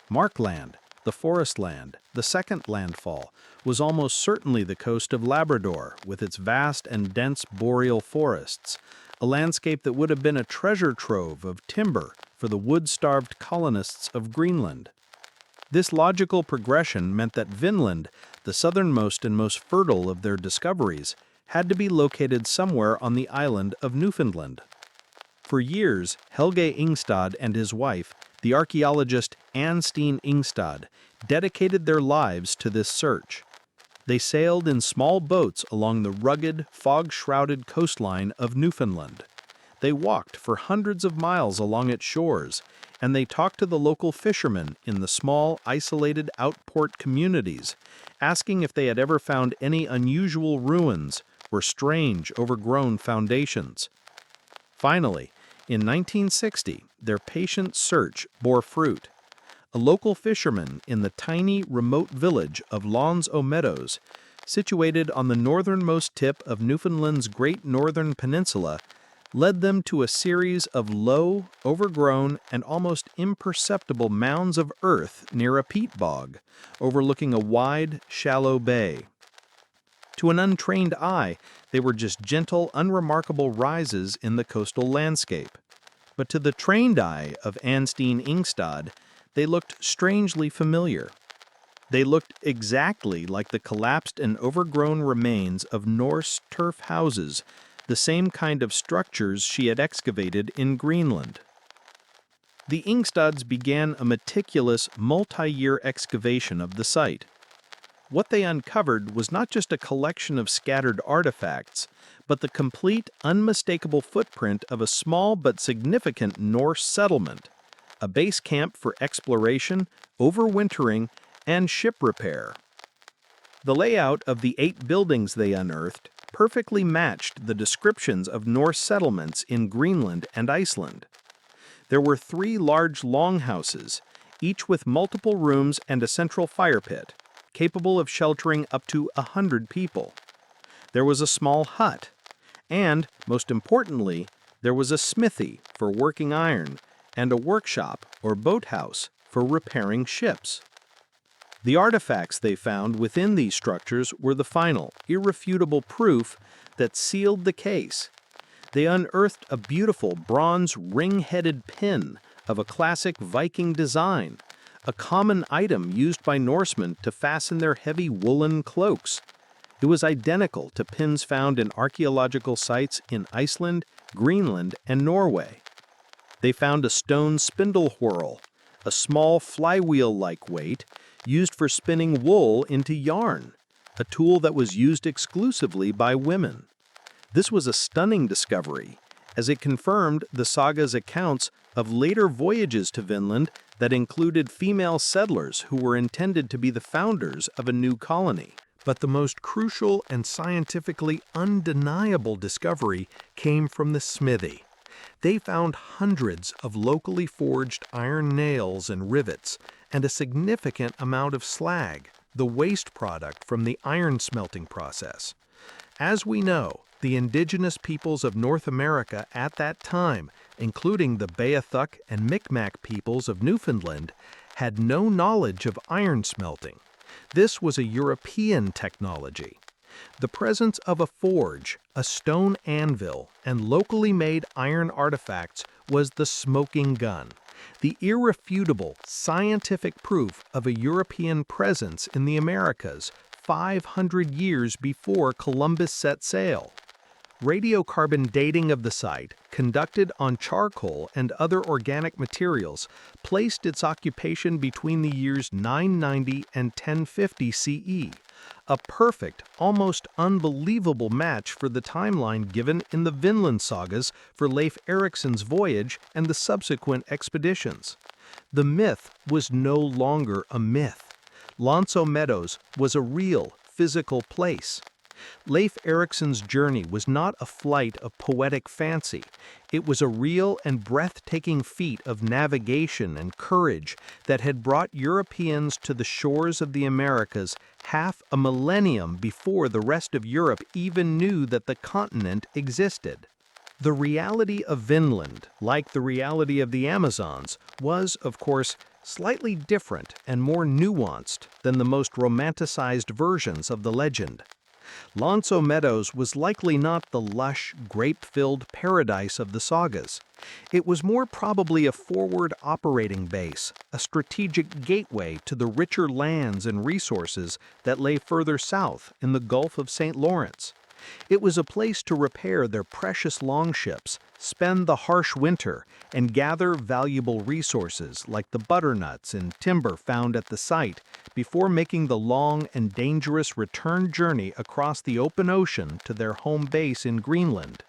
Markland, the forest land, the second landfall, was almost certainly the coast of Labrador, with its vast and dense boreal forests, a landscape that would have been a treasure trove of timber for the wood-starved colonists of Greenland. This logical progression meant that Vinland, the southernmost and most fertile of their discoveries, had to be located somewhere on the island of Newfoundland. For years, Helge Ingstad and his wife, the archaeologist Anne Steen Ingstad, dedicated their lives to this search. They sailed in small boats along the rugged, fog-shrouded coastline of Newfoundland. They walked for hundreds of miles along its shores, and they talked to the local fishermen in the small, isolated outport communities, asking if they had ever found any unusual ruins or strange, overgrown foundations. Finally, in 1960, their patient search bore fruit. A local fisherman in the tiny, remote village of Meadows situated on the northernmost tip of Newfoundland's Great Northern Peninsula, led them to a series of low, overgrown, and almost imperceptible mounds of earth near a peat bog, overlooking a wide, shallow bay. To an untrained eye, they were just gentle, unremarkable rises in the coastal landscape. But to the trained eye of Anstine Ingstad, they looked strangely familiar. They looked exactly like the collapsed and overgrown remains of Norse turf houses, the same kind of structures she had excavated in Greenland. The Ingstads began a meticulous, multi-year excavation of the site. What they uncovered was not just a collection of scattered artifacts, but the complete, unmistakable footprint of a small but significant Norse settlement, a base camp for exploration, overwintering, and ship repair. The layout of the 8 buildings they unearthed perfectly matched the descriptions of Norse settlements in Greenland and Iceland. There were 3 large longhouses, each with multiple rooms and a central fire pit, capable of sheltering up to 100 people. There was a small hut, and, most importantly, there was a smithy for working iron and a workshop or boathouse for repairing ships. The artifacts they found within these structures were the final, irrefutable proof that sealed the case. They unearthed a beautiful bronze ring-headed pin of a classic Viking design, a common item used by Norsemen to fasten their heavy woolen cloaks. It was identical to pins found in archaeological sites in Iceland, Greenland, and Norway. They found a stone spindle whorl, a small flywheel-like weight used for spinning wool into yarn, a tool that was used exclusively by women. This was a stunning discovery, as it confirmed the saga's accounts of later voyages to Vinland that included female settlers who were intended to be the founders of a new colony. But the most crucial and scientifically undeniable discovery came from the smithy. They found hundreds of locally forged iron nails and rivets, and a significant amount of slag, the waste product from the iron smelting process. As we know, the indigenous peoples of North America at that time, including the Beothuk and Micmac peoples of Newfoundland, had no knowledge of iron smelting. This was a European technology. The presence of a forge, a stone anvil, and locally made iron artifacts was the smoking gun, the irrefutable scientific proof of a European presence in the Americas 500 years before Columbus set sail. Radiocarbon dating of the site, conducted on charcoal and other organic materials, placed its occupation between the years 990 and 1050 CE, a perfect, almost unbelievable match for the timeline given in the Vinland sagas for Leif Erikson's voyage and the subsequent expeditions. The myth was no longer a myth. Lonso Meadows was a real, physical place. Leif Erikson's journey was not a flight of poetic fancy. It was a real and breathtaking feat of navigation and courage that had brought Europeans to the shores of the Americas half a millennium before the rest of Europe even knew that the continent existed. The reality of Vinland, like the reality of the Amazons, was, of course, slightly different and more nuanced than the most romanticized versions of the legend. Lonso Meadows was likely not the lush, grape-filled paradise of the sagas. It was more probably a forward operating base, a strategic gateway to the richer lands and resources that lay further south in the Gulf of St. Lawrence. It was a place to repair their precious longships, spend the harsh winter, and gather valuable resources like the butternuts and timber found at the site before making the long and dangerous return journey across the open ocean to their home base in Greenland.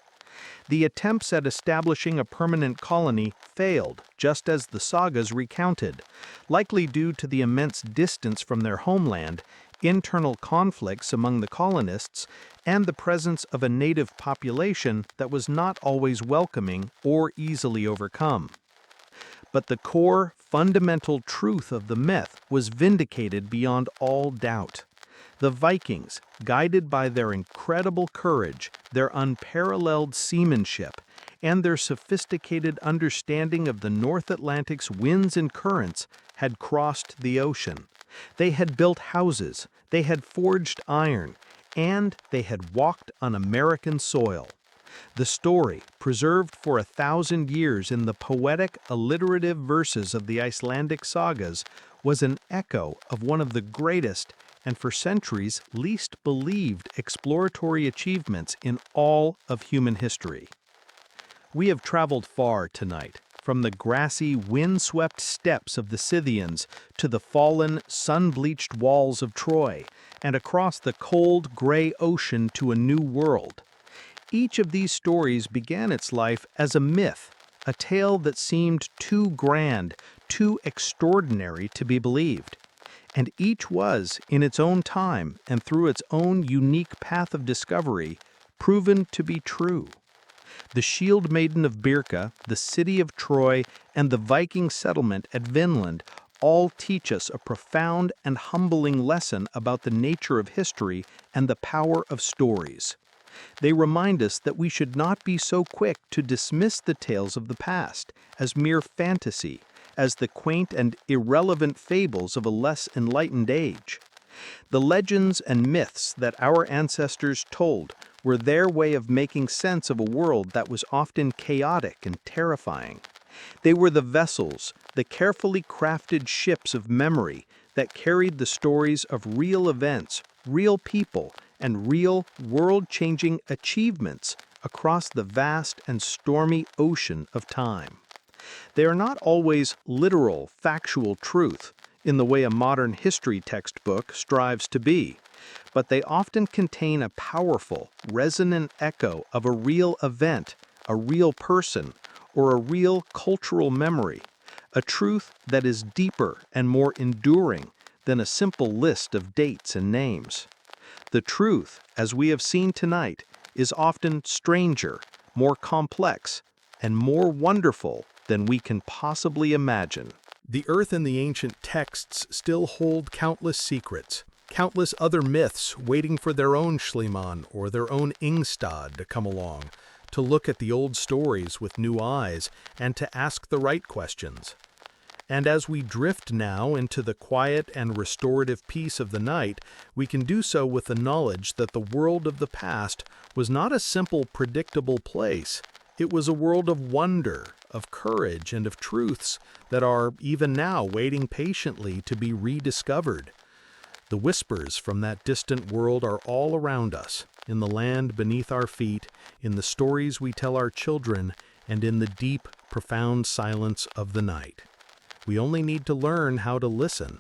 The attempts at establishing a permanent colony failed, just as the sagas recounted, likely due to the immense distance from their homeland, internal conflicts among the colonists, and the presence of a native population that was not always welcoming or easily overcome. But the core, fundamental truth of the myth was vindicated beyond all doubt. The Vikings, guided by their incredible courage, their unparalleled seamanship, and their sophisticated understanding of the North Atlantic's winds and currents, had crossed the ocean. They had built houses, they had forged iron, and they had walked on American soil. The story, preserved for 1,000 years in the poetic, alliterative verses of the Icelandic Sagas, was an echo of one of the greatest and for centuries least believed exploratory achievements in all of human history. We have traveled far tonight, from the grassy, wind-swept steppes of the Scythians to the fallen, sun-bleached walls of Troy, and across the cold, gray ocean to a new world. Each of these stories began its life as a myth, a tale that seemed too grand, too extraordinary to be believed. And each was, in its own time and through its own unique path of discovery, proven to be true. The Shield Maiden of Birka, the city of Troy, and the Viking settlement at Vinland all teach us a profound and humbling lesson about the nature of history and the power of stories. They remind us that we should not be so quick to dismiss the tales of the past as mere fantasy, as the quaint and irrelevant fables of a less enlightened age. The legends and myths that our ancestors told were their way of making sense of a world that was often chaotic and terrifying. They were the vessels, the carefully crafted ships of memory that carried the stories of real events, real people, and real world-changing achievements across the vast and stormy ocean of time. They are not always literal, factual truth in the way a modern history textbook strives to be, but they often contain a powerful, resonant echo of a real event, a real person, or a real cultural memory, a truth that is deeper and more enduring than a simple list of dates and names. The truth, as we have seen tonight, is often stranger, more complex, and more wonderful than we can possibly imagine. The earth and the ancient texts still hold countless secrets, countless other myths waiting for their own Schliemann or their own Ingstad to come along, to look at the old stories with new eyes and to ask the right questions. And as we drift now into the quiet and restorative peace of the night, we can do so with the knowledge that the world of the past was not a simple, predictable place. It was a world of wonder, of courage, and of truths that are, even now, waiting patiently to be rediscovered. The whispers from that distant world are all around us, in the land beneath our feet, in the stories we tell our children, and in the deep, profound silence of the night. We only need to learn how to listen.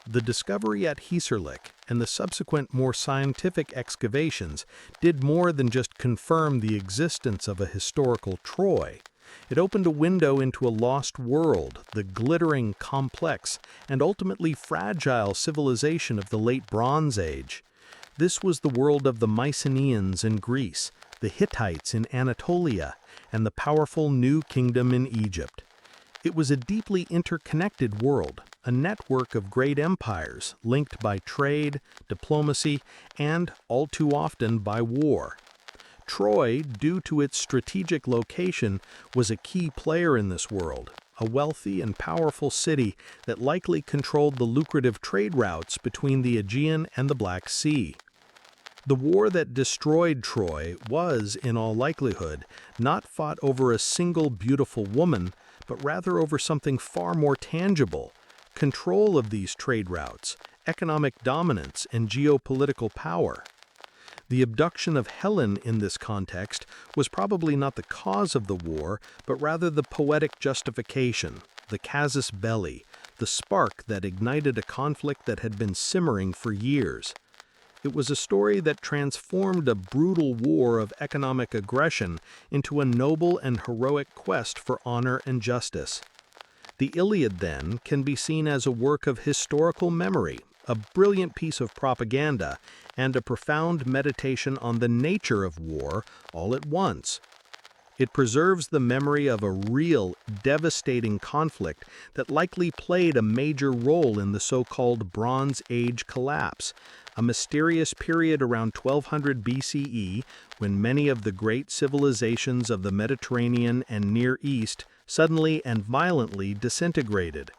The discovery at Hissarlik and the subsequent more scientific excavations did more than just confirm the existence of a historical Troy. It opened a window into a lost world, the glittering, complex, and ultimately fragile civilization of the Late Bronze Age. This was the world of the Mycenaeans in Greece, the Hittites in Anatolia, and the powerful New Kingdom in Egypt. It was a deeply interconnected world, a network of great empires linked by trade, diplomacy, and, all too often, by war. Troy, due to its strategic location, was a key player in this world, a wealthy and powerful city that likely controlled the lucrative trade routes between the Aegean and the Black Sea. The war that destroyed Troy was, in all likelihood, not fought over a single beautiful woman, but rather over something far more tangible: control of these trade routes, economic dominance, and geopolitical power. The abduction of Helen in this context was probably not the cause of the war, but rather the poetic justification, the casus belli, the spark that ignited a conflict that had been simmering for years. It was a story that transformed a brutal war of economic aggression into a noble and heroic quest for honor and justice. The Iliad, then, can be seen as a work of historical memory, a brilliant piece of propaganda, and a profound meditation on the nature of war all at once. It preserves the memory of a real, devastating conflict that likely played a major role in the so-called Bronze Age collapse, a mysterious period around 1200 BCE when many of the great civilizations of the Mediterranean and Near East suddenly and violently disintegrated.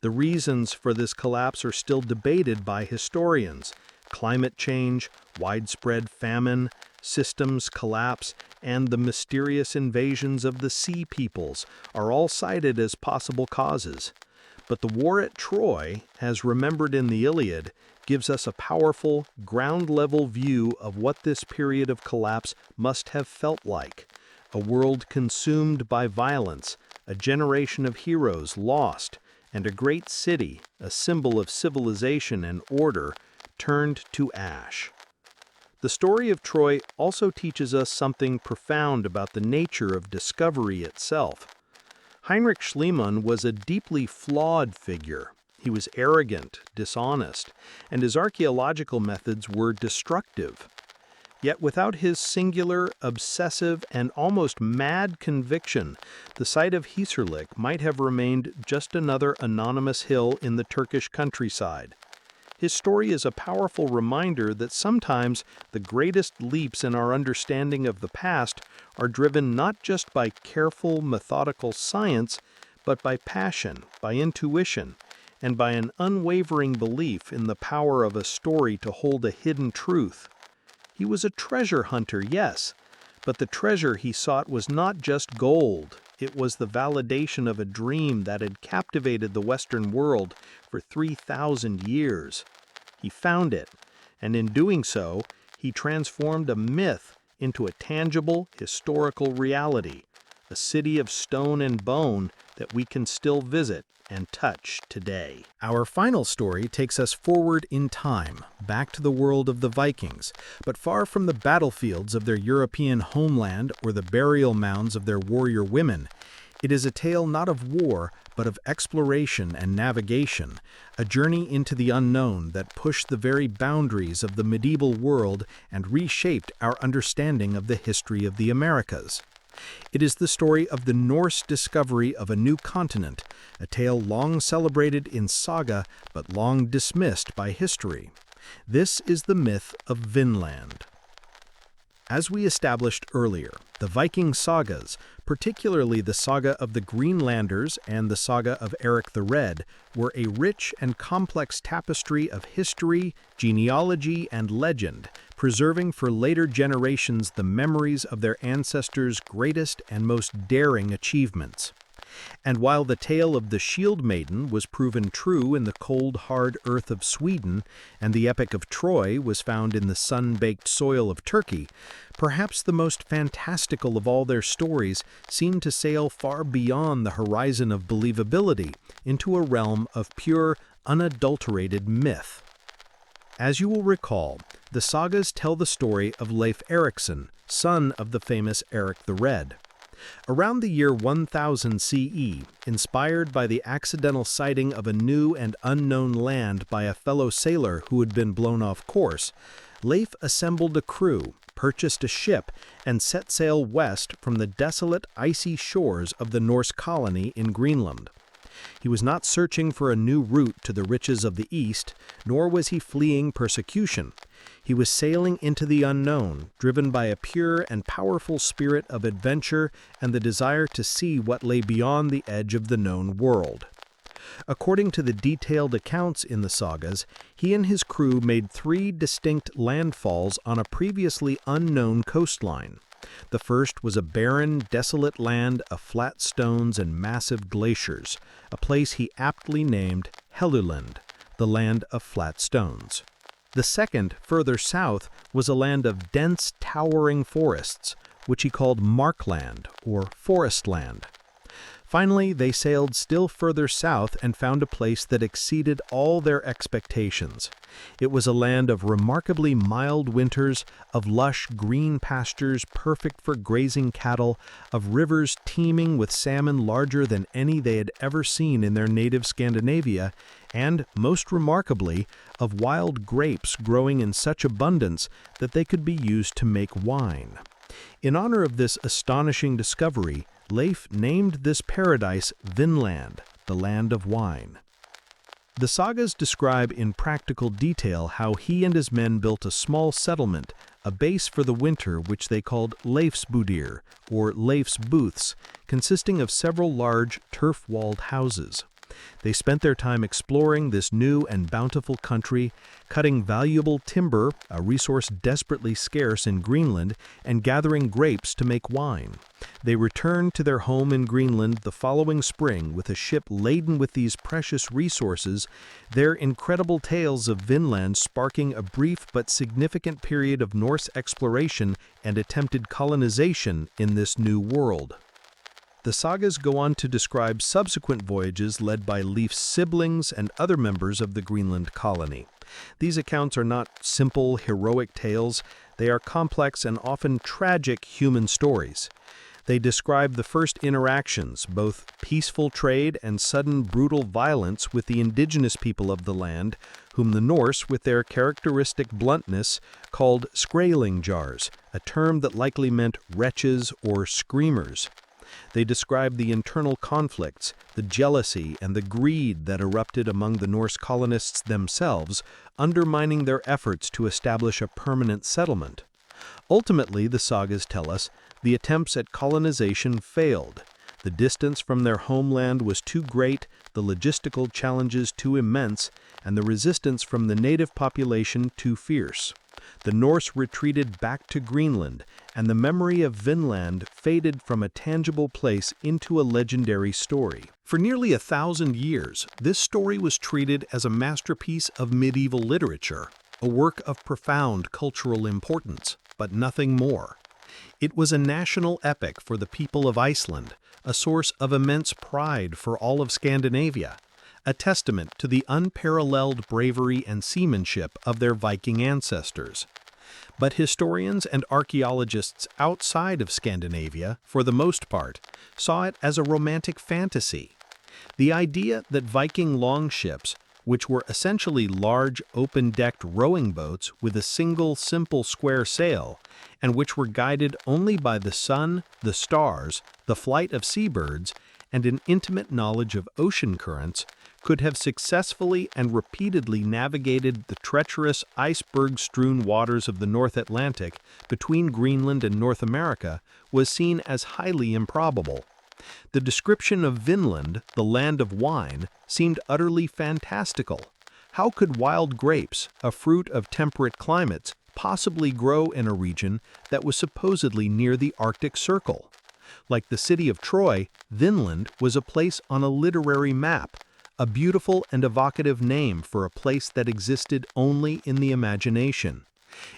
The reasons for this collapse are still debated by historians. Climate change, widespread famine, systems collapse, and the mysterious invasions of the Sea Peoples are all cited as possible causes. But the war at Troy, as remembered in the Iliad, gives us a powerful, ground-level view of what this period of collapse must have felt like. A world consumed by violence, a generation of heroes lost, and a great city, a symbol of civilization and order, turned to ash. The story of Troy also teaches us something profound about the nature of discovery itself. Heinrich Schliemann was a deeply flawed figure. He was arrogant, dishonest, and his archaeological methods were destructive. Yet without his singular, obsessive, and almost mad conviction, the site of Hissarlik might have remained just another anonymous hill in the Turkish countryside. His story is a powerful reminder that sometimes the greatest leaps in our understanding of the past are driven not just by careful, methodical science, but by passion, by intuition, and by an unwavering belief in the power of a story to hold a hidden truth. He was a treasure hunter, yes, but the treasure he sought was not just gold. It was the validation of a dream that had captivated the Western world for 3,000 years. He found it, and in doing so, he transformed a myth into a tangible, historical reality, a city of stone and bone that we can still visit and touch today. Our final story takes us forward in time, back to the world of the Vikings, but far from the battlefields of their European homeland or the burial mounds of their warrior women. It is a tale not of war, but of exploration and navigation, a journey into the unknown that pushed the very boundaries of the medieval world and reshaped our understanding of the history of the Americas. It is the story of the Norse discovery of a new continent, a tale long celebrated in saga but long dismissed by history. This is the myth of Vinland. As we established earlier, the Viking Sagas, particularly the saga of the Greenlanders and the saga of Eric the Red, were a rich and complex tapestry of history, genealogy, and legend, preserving for later generations the memories of their ancestors' greatest and most daring achievements. And while the tale of the Shield Maiden was proven true in the cold, hard earth of Sweden, and the epic of Troy was found in the sun-baked soil of Turkey, perhaps the most fantastical of all their stories seemed to sail far beyond the horizon of believability into a realm of pure, unadulterated myth. As you will recall, the sagas tell the story of Leif Erikson, son of the famous Eric the Red. Around the year 1000 CE, inspired by the accidental sighting of a new and unknown land by a fellow sailor who had been blown off course, Leif assembled a crew, purchased a ship, and set sail west from the desolate, icy shores of the Norse colony in Greenland. He was not searching for a new route to the riches of the East, nor was he fleeing persecution. He was sailing into the unknown, driven by a pure and powerful spirit of adventure and the desire to see what lay beyond the edge of the known world. According to the detailed accounts in the sagas, he and his crew made 3 distinct landfalls on a previously unknown coastline. The first was a barren, desolate land of flat stones and massive glaciers, a place he aptly named Helluland, the land of flat stones. The second, further south, was a land of dense, towering forests, which he called Markland, or Forestland. Finally, they sailed still further south and found a place that exceeded all their expectations. It was a land of remarkably mild winters, of lush green pastures perfect for grazing cattle, of rivers teeming with salmon larger than any they had ever seen in their native Scandinavia, and, most remarkably, of wild grapes growing in such abundance that they could be used to make wine. In honor of this astonishing discovery, Leif named this paradise Vinland, the land of wine. The sagas describe in practical detail how he and his men built a small settlement, a base for the winter which they called Leifsbudir, or Leif's booths, consisting of several large turf-walled houses. They spent their time exploring this new and bountiful country, cutting valuable timber, a resource desperately scarce in Greenland, and gathering grapes to make wine. They returned to their home in Greenland the following spring with a ship laden with these precious resources, their incredible tales of Vinland sparking a brief but significant period of Norse exploration and attempted colonization in this new world. The sagas go on to describe subsequent voyages led by Leif's siblings and other members of the Greenland colony. These accounts are not simple, heroic tales. They are complex and often tragic human stories. They describe the first interactions, both peaceful trade and sudden brutal violence with the indigenous people of the land, whom the Norse, with their characteristic bluntness, called skraelingars, a term that likely meant wretches or screamers. They describe the internal conflicts, the jealousy, and the greed that erupted among the Norse colonists themselves, undermining their efforts to establish a permanent settlement. Ultimately, the sagas tell us, the attempts at colonization failed. The distance from their homeland was too great, the logistical challenges too immense, and the resistance from the native population too fierce. The Norse retreated back to Greenland, and the memory of Vinland faded from a tangible place into a legendary story. For nearly 1,000 years, this story was treated as a masterpiece of medieval literature, a work of profound cultural importance, but nothing more. It was a national epic for the people of Iceland, a source of immense pride for all of Scandinavia, a testament to the unparalleled bravery and seamanship of their Viking ancestors. But historians and archaeologists outside of Scandinavia, for the most part, saw it as a romantic fantasy. The idea that Viking longships, which were essentially large open-decked rowing boats with a single simple square sail, and which were guided only by the sun, the stars, the flight of seabirds, and an intimate knowledge of ocean currents, could have successfully and repeatedly navigated the treacherous iceberg-strewn waters of the North Atlantic between Greenland and North America was seen as highly improbable. The description of Vinland, the land of wine, seemed utterly fantastical. How could wild grapes, a fruit of temperate climates, possibly grow in a region that was supposedly near the Arctic Circle? Like the city of Troy, Vinland was a place on a literary map, a beautiful and evocative name for a place that existed only in the imagination.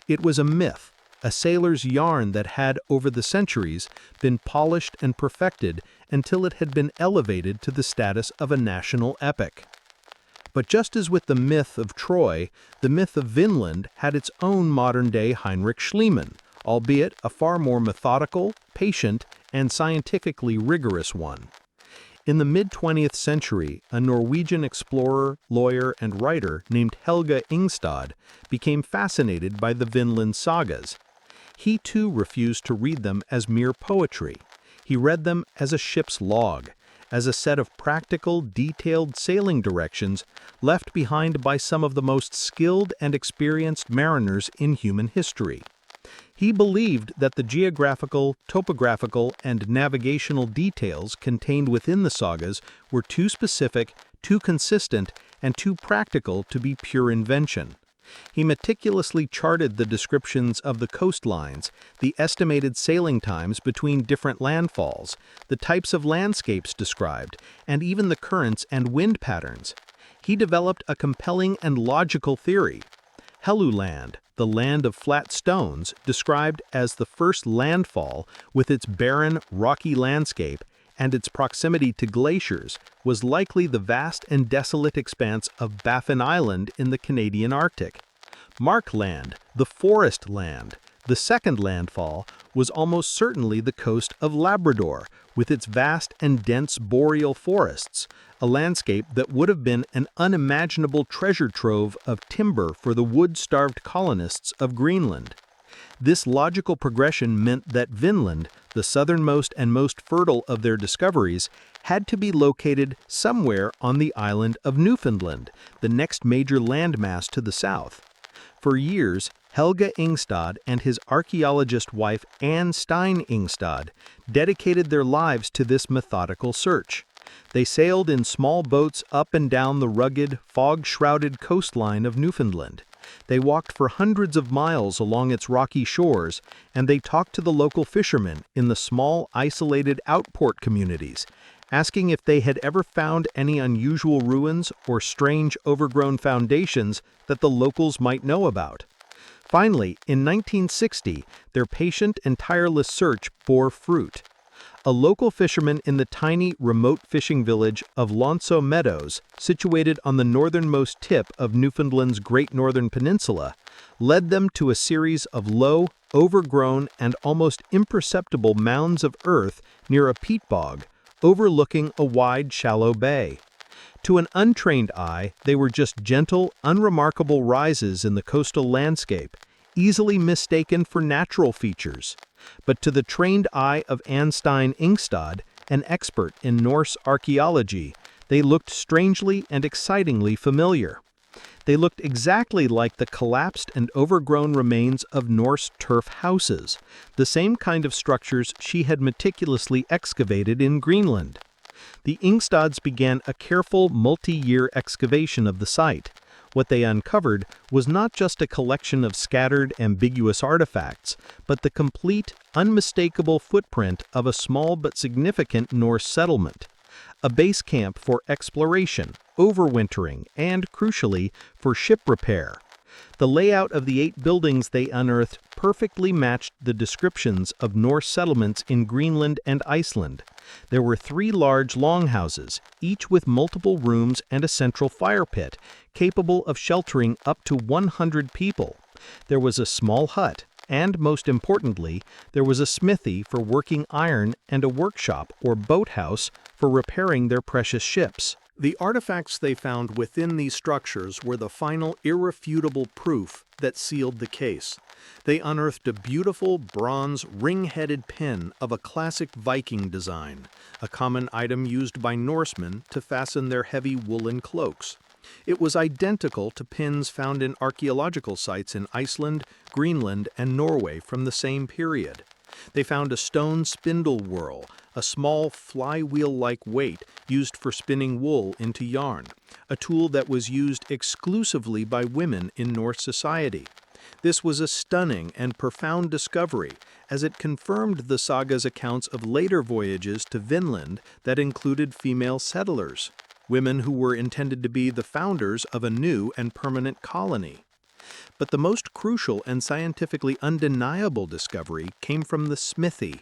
It was a myth, a sailor's yarn that had, over the centuries, been polished and perfected until it had been elevated to the status of a national epic. But just as with the myth of Troy, the myth of Vinland had its own modern-day Heinrich Schliemann, albeit a far more methodical, patient, and scientifically rigorous one. In the mid-20th century, a Norwegian explorer, lawyer, and writer named Helge Ingstad became fascinated by the Vinland sagas. He too refused to read them as mere poetry. He read them as a ship's log, as a set of practical, detailed sailing directions left behind by some of the most skilled and experienced mariners in human history. He believed that the geographical, topographical, and navigational details contained within the sagas were too specific, too consistent, and too practical to be pure invention. He meticulously charted the descriptions of the coastlines, the estimated sailing times between different landfalls, the types of landscapes described, and even the currents and wind patterns. He developed a compelling and logical theory. Helluland, the land of flat stones, described as the first landfall with its barren, rocky landscape and its proximity to glaciers, was likely the vast and desolate expanse of Baffin Island in the Canadian Arctic. Markland, the forest land, the second landfall, was almost certainly the coast of Labrador, with its vast and dense boreal forests, a landscape that would have been an unimaginable treasure trove of timber for the wood-starved colonists of Greenland. This logical progression meant that Vinland, the southernmost and most fertile of their discoveries, had to be located somewhere on the island of Newfoundland, the next major landmass to the south. For years, Helge Ingstad and his archaeologist wife Anne Stein Ingstad dedicated their lives to this methodical search. They sailed in small boats up and down the rugged, fog-shrouded coastline of Newfoundland. They walked for hundreds of miles along its rocky shores, and they talked to the local fishermen in the small, isolated outport communities, asking if they had ever found any unusual ruins or strange, overgrown foundations that the locals might know about. Finally, in 1960, their patient and tireless search bore fruit. A local fisherman in the tiny, remote fishing village of Lonso Meadows, situated on the northernmost tip of Newfoundland's Great Northern Peninsula, led them to a series of low, overgrown, and almost imperceptible mounds of earth near a peat bog, overlooking a wide, shallow bay. To an untrained eye, they were just gentle, unremarkable rises in the coastal landscape, easily mistaken for natural features. But to the trained eye of Anne Stein Ingstad, an expert in Norse archaeology, they looked strangely and excitingly familiar. They looked exactly like the collapsed and overgrown remains of Norse turf houses, the same kind of structures she had meticulously excavated in Greenland. The Ingstads began a careful, multi-year excavation of the site. What they uncovered was not just a collection of scattered, ambiguous artifacts, but the complete, unmistakable footprint of a small but significant Norse settlement. A base camp for exploration, overwintering, and, crucially, for ship repair. The layout of the 8 buildings they unearthed perfectly matched the descriptions of Norse settlements in Greenland and Iceland. There were 3 large longhouses, each with multiple rooms and a central fire pit, capable of sheltering up to 100 people. There was a small hut, and most importantly, there was a smithy for working iron and a workshop or boathouse for repairing their precious ships. The artifacts they found within these structures were the final irrefutable proof that sealed the case. They unearthed a beautiful bronze ring-headed pin of a classic Viking design, a common item used by Norsemen to fasten their heavy woolen cloaks. It was identical to pins found in archaeological sites in Iceland, Greenland, and Norway from the same period. They found a stone spindle whorl, a small flywheel-like weight used for spinning wool into yarn, a tool that was used exclusively by women in Norse society. This was a stunning and profound discovery, as it confirmed the saga's accounts of later voyages to Vinland that included female settlers, women who were intended to be the founders of a new and permanent colony. But the most crucial and scientifically undeniable discovery came from the smithy.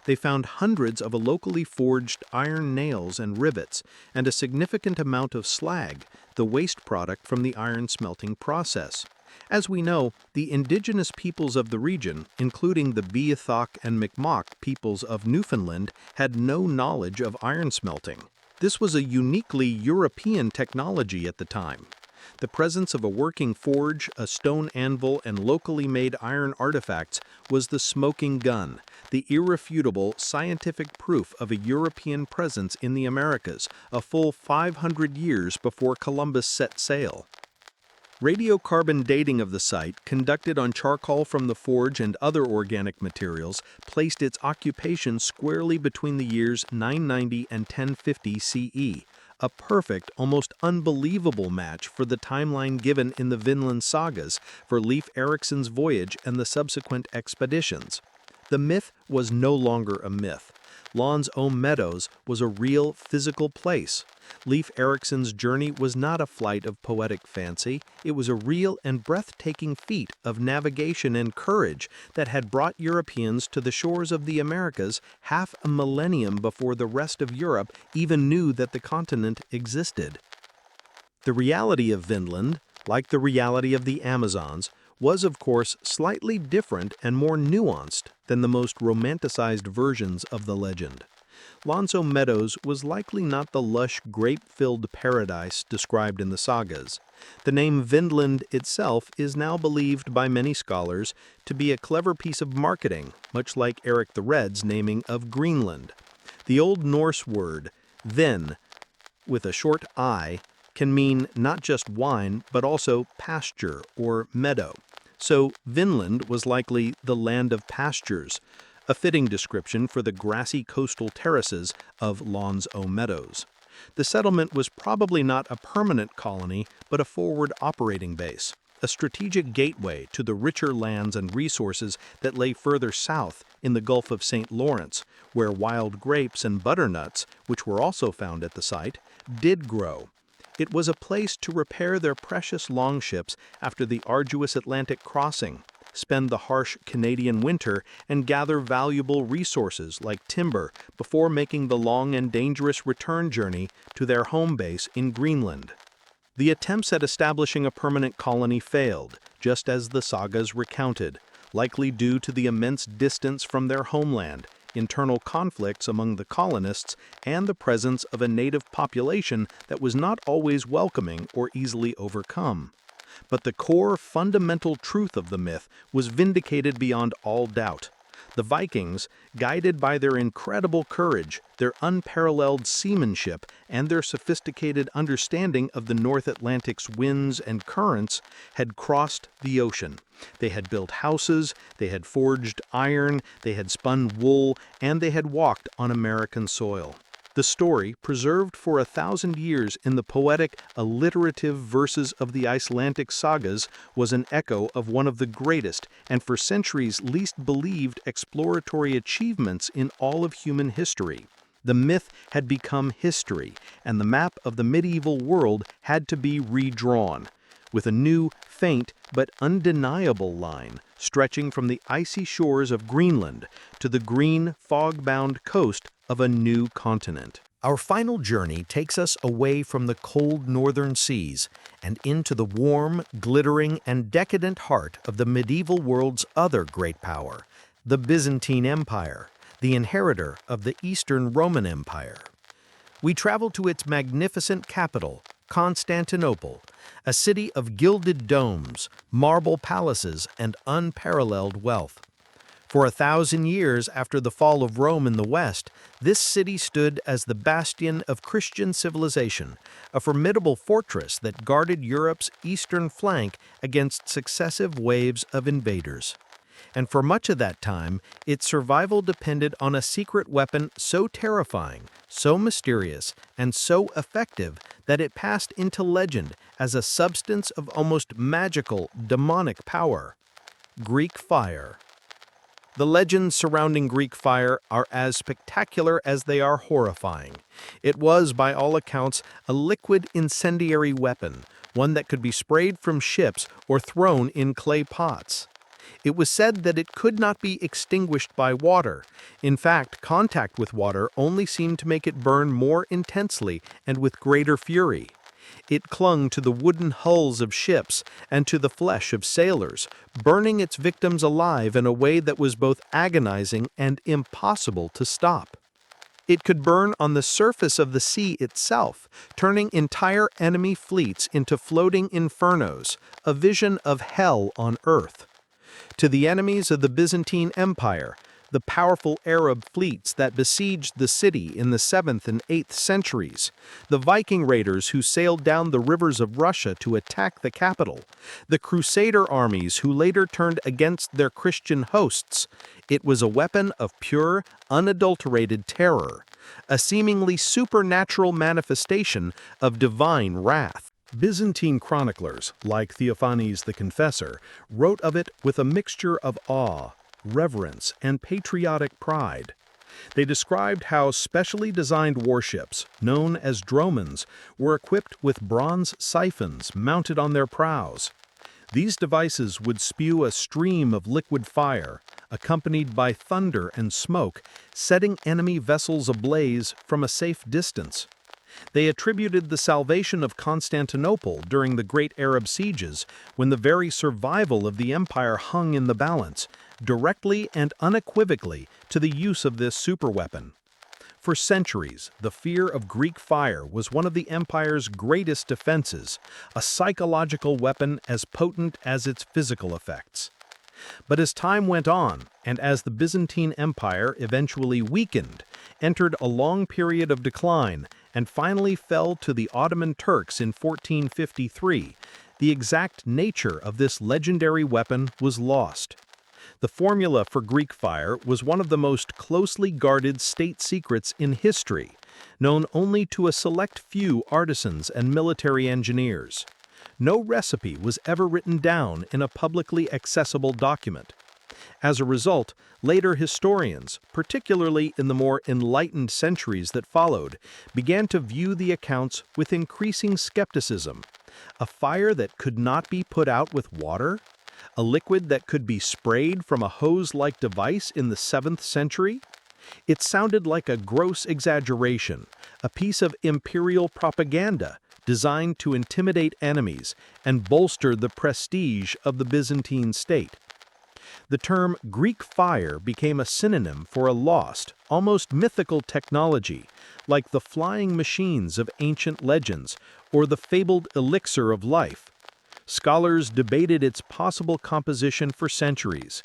They found hundreds of locally forged iron nails and rivets, and a significant amount of slag, the waste product from the iron smelting process. As we know, the indigenous peoples of the region, including the Beothuk and Mi'kmaq peoples of Newfoundland, had no knowledge of iron smelting. This was a uniquely European technology at the time. The presence of a working forge, a stone anvil, and locally made iron artifacts was the smoking gun, the irrefutable scientific proof of a European presence in the Americas, a full 500 years before Columbus set sail. Radiocarbon dating of the site, conducted on charcoal from the forge and other organic materials, placed its occupation squarely between the years 990 and 1050 CE, a perfect, almost unbelievable match for the timeline given in the Vinland Sagas for Leif Erikson's voyage and the subsequent expeditions. The myth was no longer a myth. Lon's Meadows was a real, physical place. Leif Erikson's journey was not a flight of poetic fancy. It was a real and breathtaking feat of navigation and courage that had brought Europeans to the shores of the Americas half a millennium before the rest of Europe even knew that the continent existed. The reality of Vinland, like the reality of the Amazons, was of course slightly different and more nuanced than the most romanticized versions of the legend. Lonzo Meadows was likely not the lush, grape-filled paradise described in the sagas. The name Vinland itself is now believed by many scholars to be a clever piece of marketing, much like Eric the Red's naming of Greenland. The Old Norse word, vin, with a short I, can mean not just wine, but also pasture or meadow. So Vinland was likely the land of pastures, a fitting description for the grassy coastal terraces of Lonzo Meadows. The settlement was probably not a permanent colony, but a forward operating base, a strategic gateway to the richer lands and resources that lay further south in the Gulf of St. Lawrence, where wild grapes and butternuts, which were also found at the site, did grow. It was a place to repair their precious longships after the arduous Atlantic crossing, spend the harsh Canadian winter, and gather valuable resources like timber before making the long and dangerous return journey to their home base in Greenland. The attempts at establishing a permanent colony failed, just as the sagas recounted, likely due to the immense distance from their homeland, internal conflicts among the colonists, and the presence of a native population that was not always welcoming or easily overcome. But the core fundamental truth of the myth was vindicated beyond all doubt. The Vikings, guided by their incredible courage, their unparalleled seamanship, and their sophisticated understanding of the North Atlantic's winds and currents, had crossed the ocean. They had built houses, they had forged iron, they had spun wool, and they had walked on American soil. The story, preserved for 1,000 years in the poetic, alliterative verses of the Icelandic Sagas, was an echo of one of the greatest and for centuries least believed exploratory achievements in all of human history. The myth had become history, and the map of the medieval world had to be redrawn, with a new, faint, but undeniable line stretching from the icy shores of Greenland to the green, fog-bound coast of a new continent. Our final journey takes us away from the cold northern seas and into the warm, glittering, and decadent heart of the medieval world's other great power, the Byzantine Empire, the inheritor of the Eastern Roman Empire. We travel to its magnificent capital, Constantinople, a city of gilded domes, marble palaces, and unparalleled wealth. For 1,000 years after the fall of Rome in the West, this city stood as the bastion of Christian civilization, a formidable fortress that guarded Europe's eastern flank against successive waves of invaders. And for much of that time, its survival depended on a secret weapon so terrifying, so mysterious, and so effective that it passed into legend as a substance of almost magical, demonic power: Greek fire. The legends surrounding Greek fire are as spectacular as they are horrifying. It was, by all accounts, a liquid incendiary weapon, one that could be sprayed from ships or thrown in clay pots. It was said that it could not be extinguished by water. In fact, contact with water only seemed to make it burn more intensely and with greater fury. It clung to the wooden hulls of ships and to the flesh of sailors, burning its victims alive in a way that was both agonizing and impossible to stop. It could burn on the surface of the sea itself, turning entire enemy fleets into floating infernos, a vision of hell on earth. To the enemies of the Byzantine Empire, the powerful Arab fleets that besieged the city in the 7th and 8th centuries, the Viking raiders who sailed down the rivers of Russia to attack the capital, the Crusader armies who later turned against their Christian hosts, it was a weapon of pure, unadulterated terror, a seemingly supernatural manifestation of divine wrath. Byzantine chroniclers, like Theophanes the Confessor, wrote of it with a mixture of awe, reverence, and patriotic pride. They described how specially designed warships, known as dromons, were equipped with bronze siphons mounted on their prows. These devices would spew a stream of liquid fire, accompanied by thunder and smoke, setting enemy vessels ablaze from a safe distance. They attributed the salvation of Constantinople during the great Arab sieges, when the very survival of the empire hung in the balance, directly and unequivocally to the use of this superweapon. For centuries, the fear of Greek fire was one of the empire's greatest defenses, a psychological weapon as potent as its physical effects. But as time went on, and as the Byzantine Empire eventually weakened, entered a long period of decline, and finally fell to the Ottoman Turks in 1453, the exact nature of this legendary weapon was lost. The formula for Greek fire was one of the most closely guarded state secrets in history, known only to a select few artisans and military engineers. No recipe was ever written down in a publicly accessible document. As a result, later historians, particularly in the more enlightened centuries that followed, began to view the accounts with increasing skepticism. A fire that could not be put out with water? A liquid that could be sprayed from a hose-like device in the 7th century? It sounded like a gross exaggeration, a piece of imperial propaganda designed to intimidate enemies and bolster the prestige of the Byzantine state. The term Greek fire became a synonym for a lost, almost mythical technology, like the flying machines of ancient legends or the fabled elixir of life. Scholars debated its possible composition for centuries.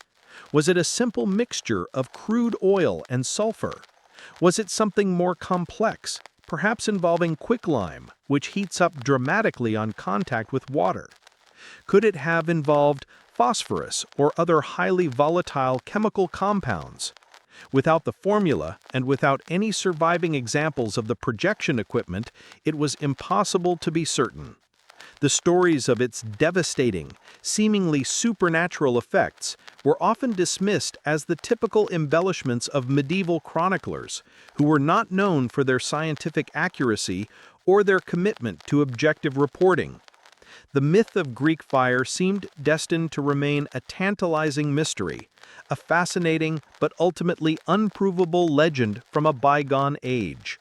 Was it a simple mixture of crude oil and sulfur? Was it something more complex, perhaps involving quicklime, which heats up dramatically on contact with water? Could it have involved phosphorus or other highly volatile chemical compounds? Without the formula and without any surviving examples of the projection equipment, it was impossible to be certain. The stories of its devastating, seemingly supernatural effects were often dismissed as the typical embellishments of medieval chroniclers, who were not known for their scientific accuracy or their commitment to objective reporting. The myth of Greek fire seemed destined to remain a tantalizing mystery, a fascinating but ultimately unprovable legend from a bygone age.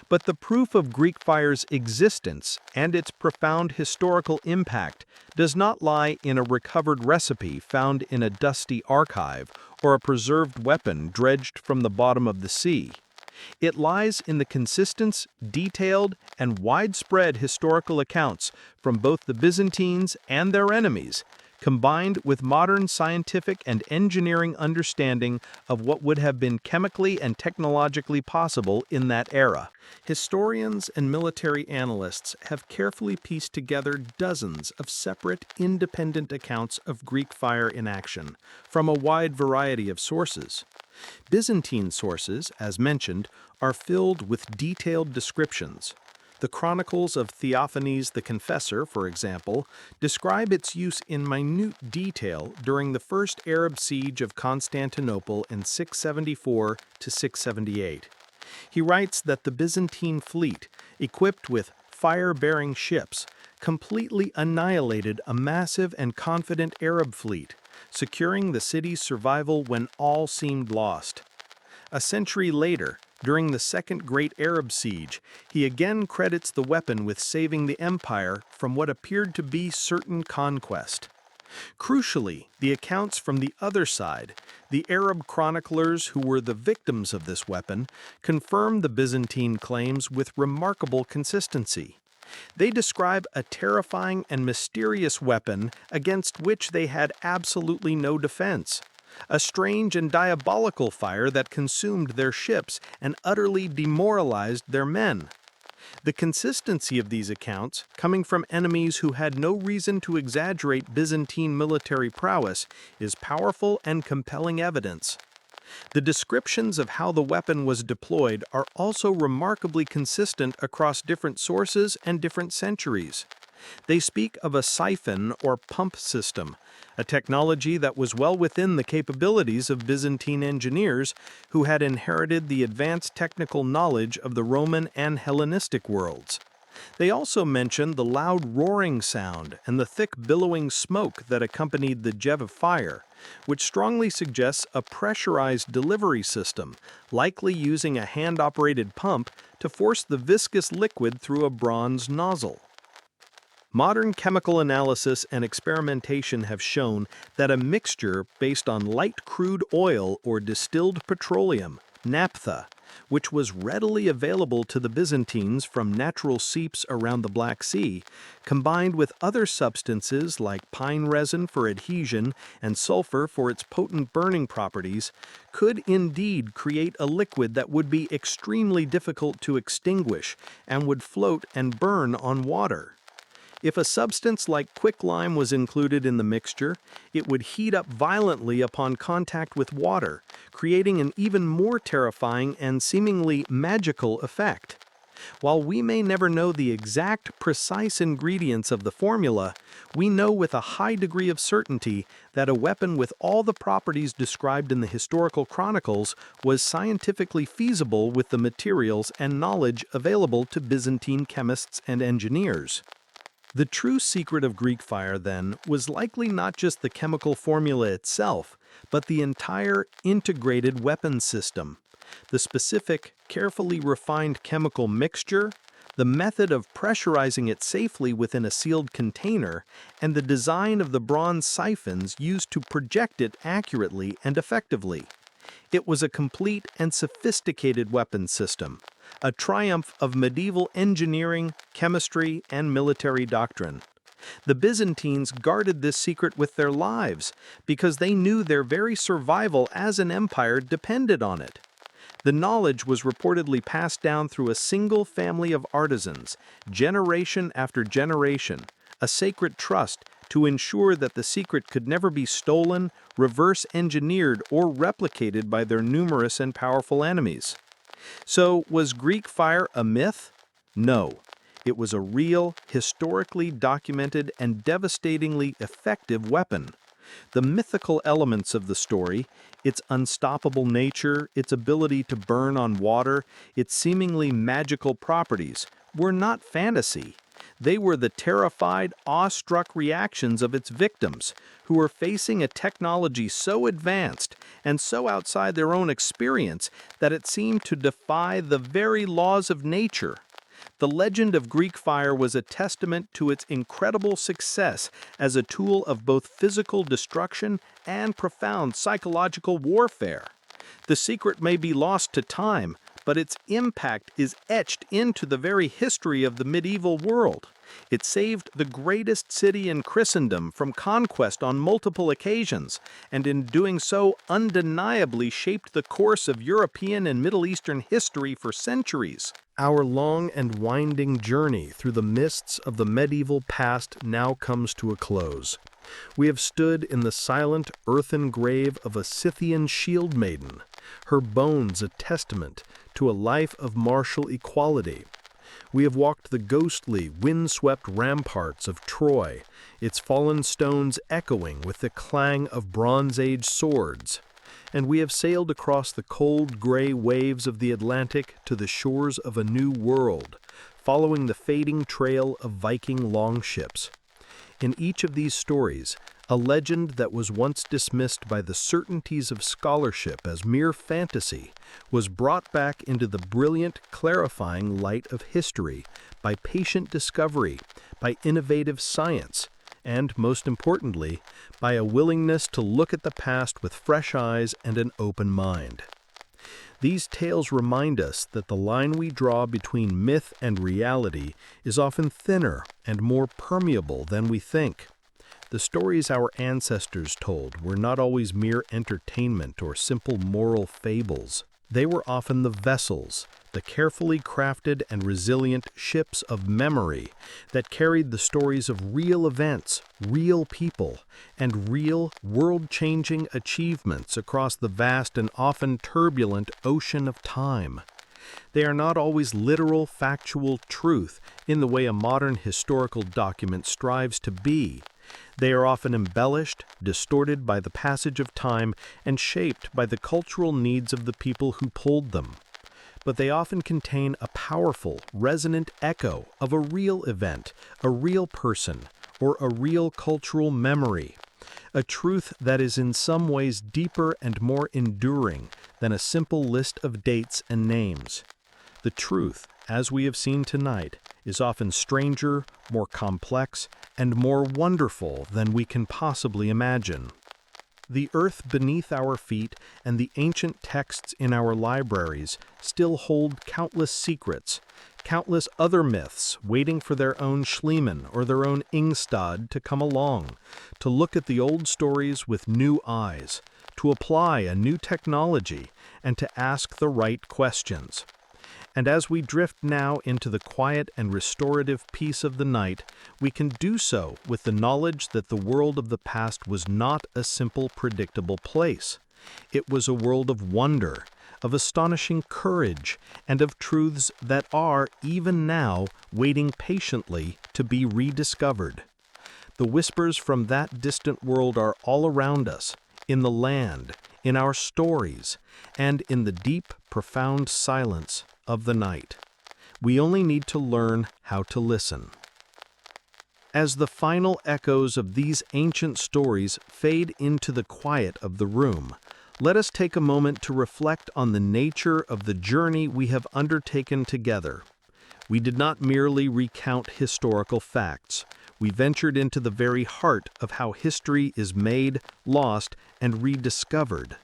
But the proof of Greek fire's existence and its profound historical impact does not lie in a recovered recipe found in a dusty archive or a preserved weapon dredged from the bottom of the sea. It lies in the consistent, detailed, and widespread historical accounts from both the Byzantines and their enemies, combined with modern scientific and engineering understanding of what would have been chemically and technologically possible in that era. Historians and military analysts have carefully pieced together dozens of separate, independent accounts of Greek fire in action, from a wide variety of sources. Byzantine sources, as mentioned, are filled with detailed descriptions. The chronicles of Theophanes the Confessor, for example, describe its use in minute detail during the first Arab siege of Constantinople in 674 to 678. He writes that the Byzantine fleet, equipped with fire-bearing ships, completely annihilated a massive and confident Arab fleet, securing the city's survival when all seemed lost. A century later, during the Second Great Arab Siege, he again credits the weapon with saving the empire from what appeared to be certain conquest. Crucially, the accounts from the other side, the Arab chroniclers who were the victims of this weapon, confirm the Byzantine claims with remarkable consistency. They describe a terrifying and mysterious weapon against which they had absolutely no defense. A strange and diabolical fire that consumed their ships and utterly demoralized their men. The consistency of these accounts, coming from enemies who had no reason to exaggerate Byzantine military prowess, is powerful and compelling evidence. The descriptions of how the weapon was deployed are also remarkably consistent across different sources and different centuries. They speak of a siphon or pump system, a technology that was well within the capabilities of Byzantine engineers who had inherited the advanced technical knowledge of the Roman and Hellenistic worlds. They also mention the loud roaring sound and the thick billowing smoke that accompanied the jet of fire, which strongly suggests a pressurized delivery system, likely using a hand-operated pump to force the viscous liquid through a bronze nozzle. Modern chemical analysis and experimentation have shown that a mixture based on light crude oil or distilled petroleum, naphtha, which was readily available to the Byzantines from natural seeps around the Black Sea, combined with other substances like pine resin for adhesion and sulfur for its potent burning properties, could indeed create a liquid that would be extremely difficult to extinguish and would float and burn on water. If a substance like quicklime was included in the mixture, it would heat up violently upon contact with water, creating an even more terrifying and seemingly magical effect. While we may never know the exact, precise ingredients of the formula, we know with a high degree of certainty that a weapon with all the properties described in the historical chronicles was scientifically feasible with the materials and knowledge available to Byzantine chemists and engineers. The true secret of Greek fire, then, was likely not just the chemical formula itself, but the entire integrated weapon system. The specific, carefully refined chemical mixture, the method of pressurizing it safely within a sealed container, and the design of the bronze siphons used to project it accurately and effectively. It was a complete and sophisticated weapon system, a triumph of medieval engineering, chemistry, and military doctrine. The Byzantines guarded this secret with their lives because they knew their very survival as an empire depended on it. The knowledge was reportedly passed down through a single family of artisans, generation after generation, a sacred trust to ensure that the secret could never be stolen, reverse-engineered, or replicated by their numerous and powerful enemies. So, was Greek fire a myth? No. It was a real, historically documented, and devastatingly effective weapon. The mythical elements of the story, its unstoppable nature, its ability to burn on water, its seemingly magical properties, were not fantasy. They were the terrified, awestruck reactions of its victims, who were facing a technology so advanced and so outside their own experience that it seemed to defy the very laws of nature. The legend of Greek fire was a testament to its incredible success as a tool of both physical destruction and profound psychological warfare. The secret may be lost to time, but its impact is etched into the very history of the medieval world. It saved the greatest city in Christendom from conquest on multiple occasions, and in doing so undeniably shaped the course of European and Middle Eastern history for centuries. Our long and winding journey through the mists of the medieval past now comes to a close. We have stood in the silent earthen grave of a Scythian shield maiden, her bones a testament to a life of martial equality. We have walked the ghostly, wind-swept ramparts of Troy, its fallen stones echoing with the clang of Bronze Age swords. And we have sailed across the cold, gray waves of the Atlantic to the shores of a new world, following the fading trail of Viking longships. In each of these stories, a legend that was once dismissed by the certainties of scholarship as mere fantasy was brought back into the brilliant, clarifying light of history by patient discovery, by innovative science, and, most importantly, by a willingness to look at the past with fresh eyes and an open mind. These tales remind us that the line we draw between myth and reality is often thinner and more permeable than we think. The stories our ancestors told were not always mere entertainment or simple moral fables. They were often the vessels, the carefully crafted and resilient ships of memory that carried the stories of real events, real people, and real world-changing achievements across the vast and often turbulent ocean of time. They are not always literal, factual truth in the way a modern historical document strives to be. They are often embellished, distorted by the passage of time, and shaped by the cultural needs of the people who pulled them. But they often contain a powerful, resonant echo of a real event, a real person, or a real cultural memory, a truth that is in some ways deeper and more enduring than a simple list of dates and names. The truth, as we have seen tonight, is often stranger, more complex, and more wonderful than we can possibly imagine. The earth beneath our feet and the ancient texts in our libraries still hold countless secrets, countless other myths waiting for their own Schliemann or their own Ingstad to come along, to look at the old stories with new eyes, to apply a new technology, and to ask the right questions. And as we drift now into the quiet and restorative peace of the night, we can do so with the knowledge that the world of the past was not a simple, predictable place. It was a world of wonder, of astonishing courage, and of truths that are, even now, waiting patiently to be rediscovered. The whispers from that distant world are all around us, in the land, in our stories, and in the deep, profound silence of the night. We only need to learn how to listen. As the final echoes of these ancient stories fade into the quiet of the room, let us take a moment to reflect on the nature of the journey we have undertaken together. We did not merely recount historical facts. We ventured into the very heart of how history is made, lost, and rediscovered.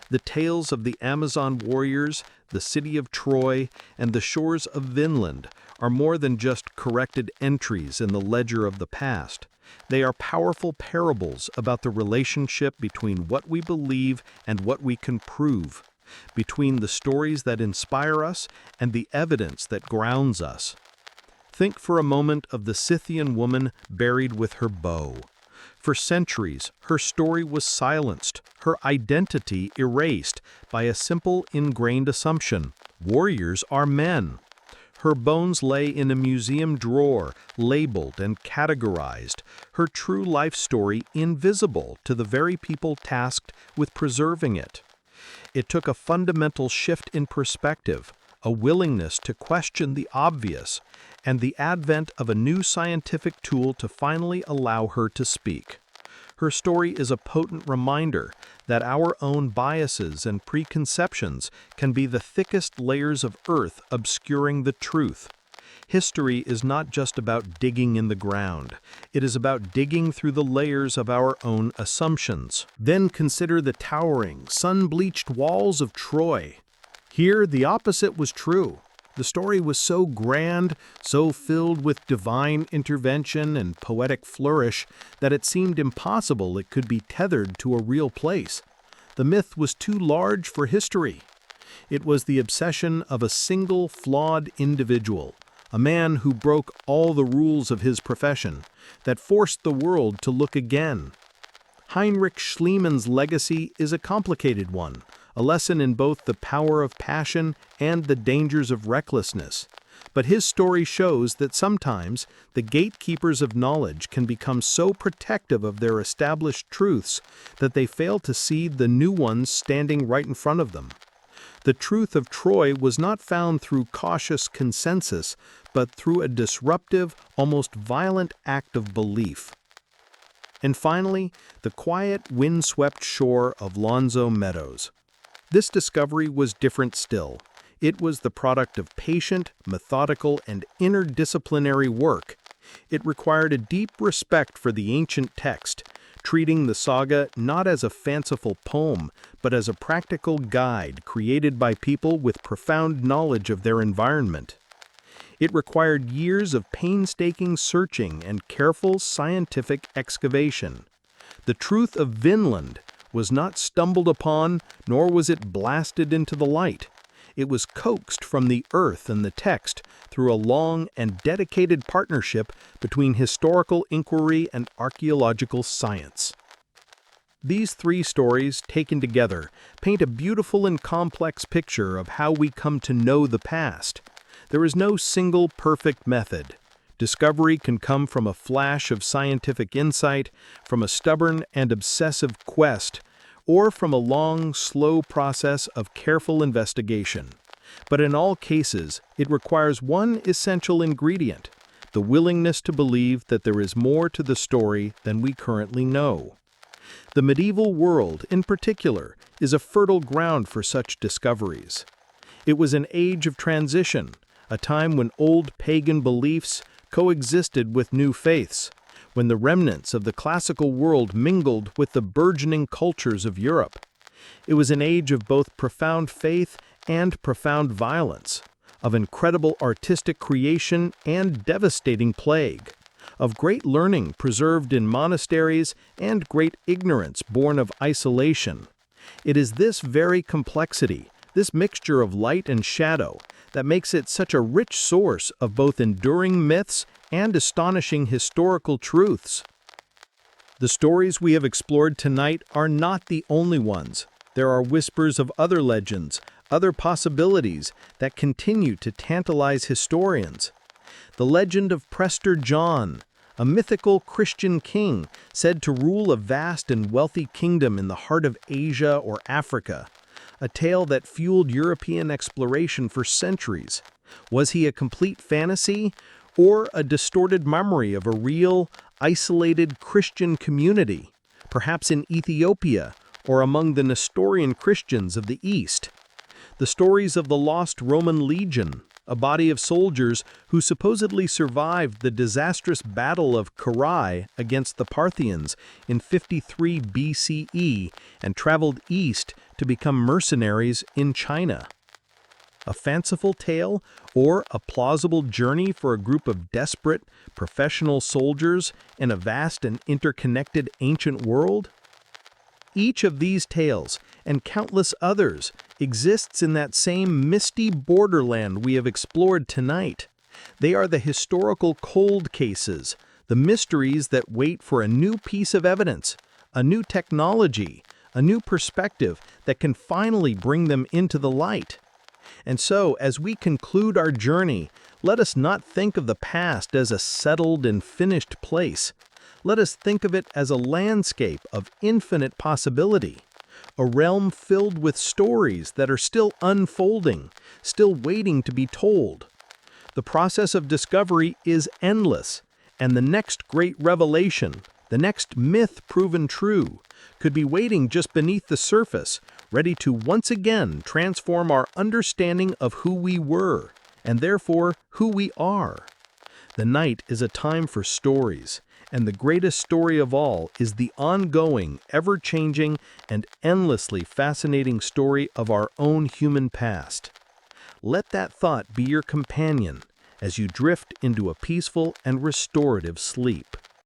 The tales of the Amazon warriors, the city of Troy, and the shores of Vinland are more than just corrected entries in the ledger of the past. They are powerful parables about the relationship between what we believe and what we can prove, between the stories that inspire us and the evidence that grounds us. Think for a moment of the Scythian woman buried with her bow. For centuries, her story was silenced, her identity erased by a simple ingrained assumption: warriors are men. Her bones lay in a museum drawer, labeled and categorized, her true life story invisible to the very people tasked with preserving it. It took a fundamental shift in perspective, a willingness to question the obvious, and the advent of a new scientific tool to finally allow her to speak. Her story is a potent reminder that our own biases and preconceptions can be the thickest layers of earth obscuring the truth. History is not just about digging in the ground. It is about digging through the layers of our own assumptions. Then consider the towering, sun-bleached walls of Troy. Here, the opposite was true. The story was so grand, so filled with divine intervention and poetic flourish, that it seemed impossible it could be tethered to a real place. The myth was too large for history. It was the obsession of a single flawed individual, a man who broke all the rules of his profession, that forced the world to look again. Heinrich Schliemann's legacy is a complicated one, a lesson in both the power of passion and the dangers of recklessness. But his story shows that sometimes the gatekeepers of knowledge can become so protective of their established truths that they fail to see the new ones standing right in front of them. The truth of Troy was not found through cautious consensus, but through a disruptive, almost violent act of belief. And finally, the quiet, wind-swept shore of Lonzo Meadows. This discovery was different still. It was the product of patient, methodical, and interdisciplinary work. It required a deep respect for the ancient text, treating the saga not as a fanciful poem, but as a practical guide created by people with profound knowledge of their environment. It required years of painstaking searching and careful scientific excavation. The truth of Vinland was not stumbled upon, nor was it blasted into the light. It was coaxed from the earth and the text through a long and dedicated partnership between historical inquiry and archaeological science. These three stories, taken together, paint a beautiful and complex picture of how we come to know the past. There is no single perfect method. Discovery can come from a flash of scientific insight, from a stubborn and obsessive quest, or from a long, slow process of careful investigation. But in all cases, it requires one essential ingredient: the willingness to believe that there is more to the story than we currently know. The medieval world, in particular, is a fertile ground for such discoveries. It was an age of transition, a time when old pagan beliefs coexisted with new faiths, when the remnants of the classical world mingled with the burgeoning cultures of Europe. It was an age of both profound faith and profound violence, of incredible artistic creation and devastating plague, of great learning preserved in monasteries and great ignorance born of isolation. It is this very complexity, this mixture of light and shadow, that makes it such a rich source of both enduring myths and astonishing historical truths. The stories we have explored tonight are not the only ones. There are whispers of other legends, other possibilities that continue to tantalize historians. The legend of Prester John, a mythical Christian king said to rule a vast and wealthy kingdom in the heart of Asia or Africa, a tale that fueled European exploration for centuries. Was he a complete fantasy or a distorted memory of a real, isolated Christian community, perhaps in Ethiopia or among the Nestorian Christians of the East? The stories of the lost Roman legion, a body of soldiers who supposedly survived the disastrous Battle of Carrhae against the Parthians in 53 BCE and traveled east to become mercenaries in China. A fanciful tale or a plausible journey for a group of desperate, professional soldiers in a vast and interconnected ancient world? Each of these tales, and countless others, exists in that same misty borderland we have explored tonight. They are the historical cold cases, the mysteries that wait for a new piece of evidence, a new technology, a new perspective that can finally bring them into the light. And so, as we conclude our journey, let us not think of the past as a settled and finished place. Let us think of it as a landscape of infinite possibility, a realm filled with stories that are still unfolding, still waiting to be told. The process of discovery is endless, and the next great revelation, the next myth proven true, could be waiting just beneath the surface, ready to once again transform our understanding of who we were, and therefore who we are. The night is a time for stories, and the greatest story of all is the ongoing, ever-changing, and endlessly fascinating story of our own human past. Let that thought be your companion as you drift into a peaceful and restorative sleep.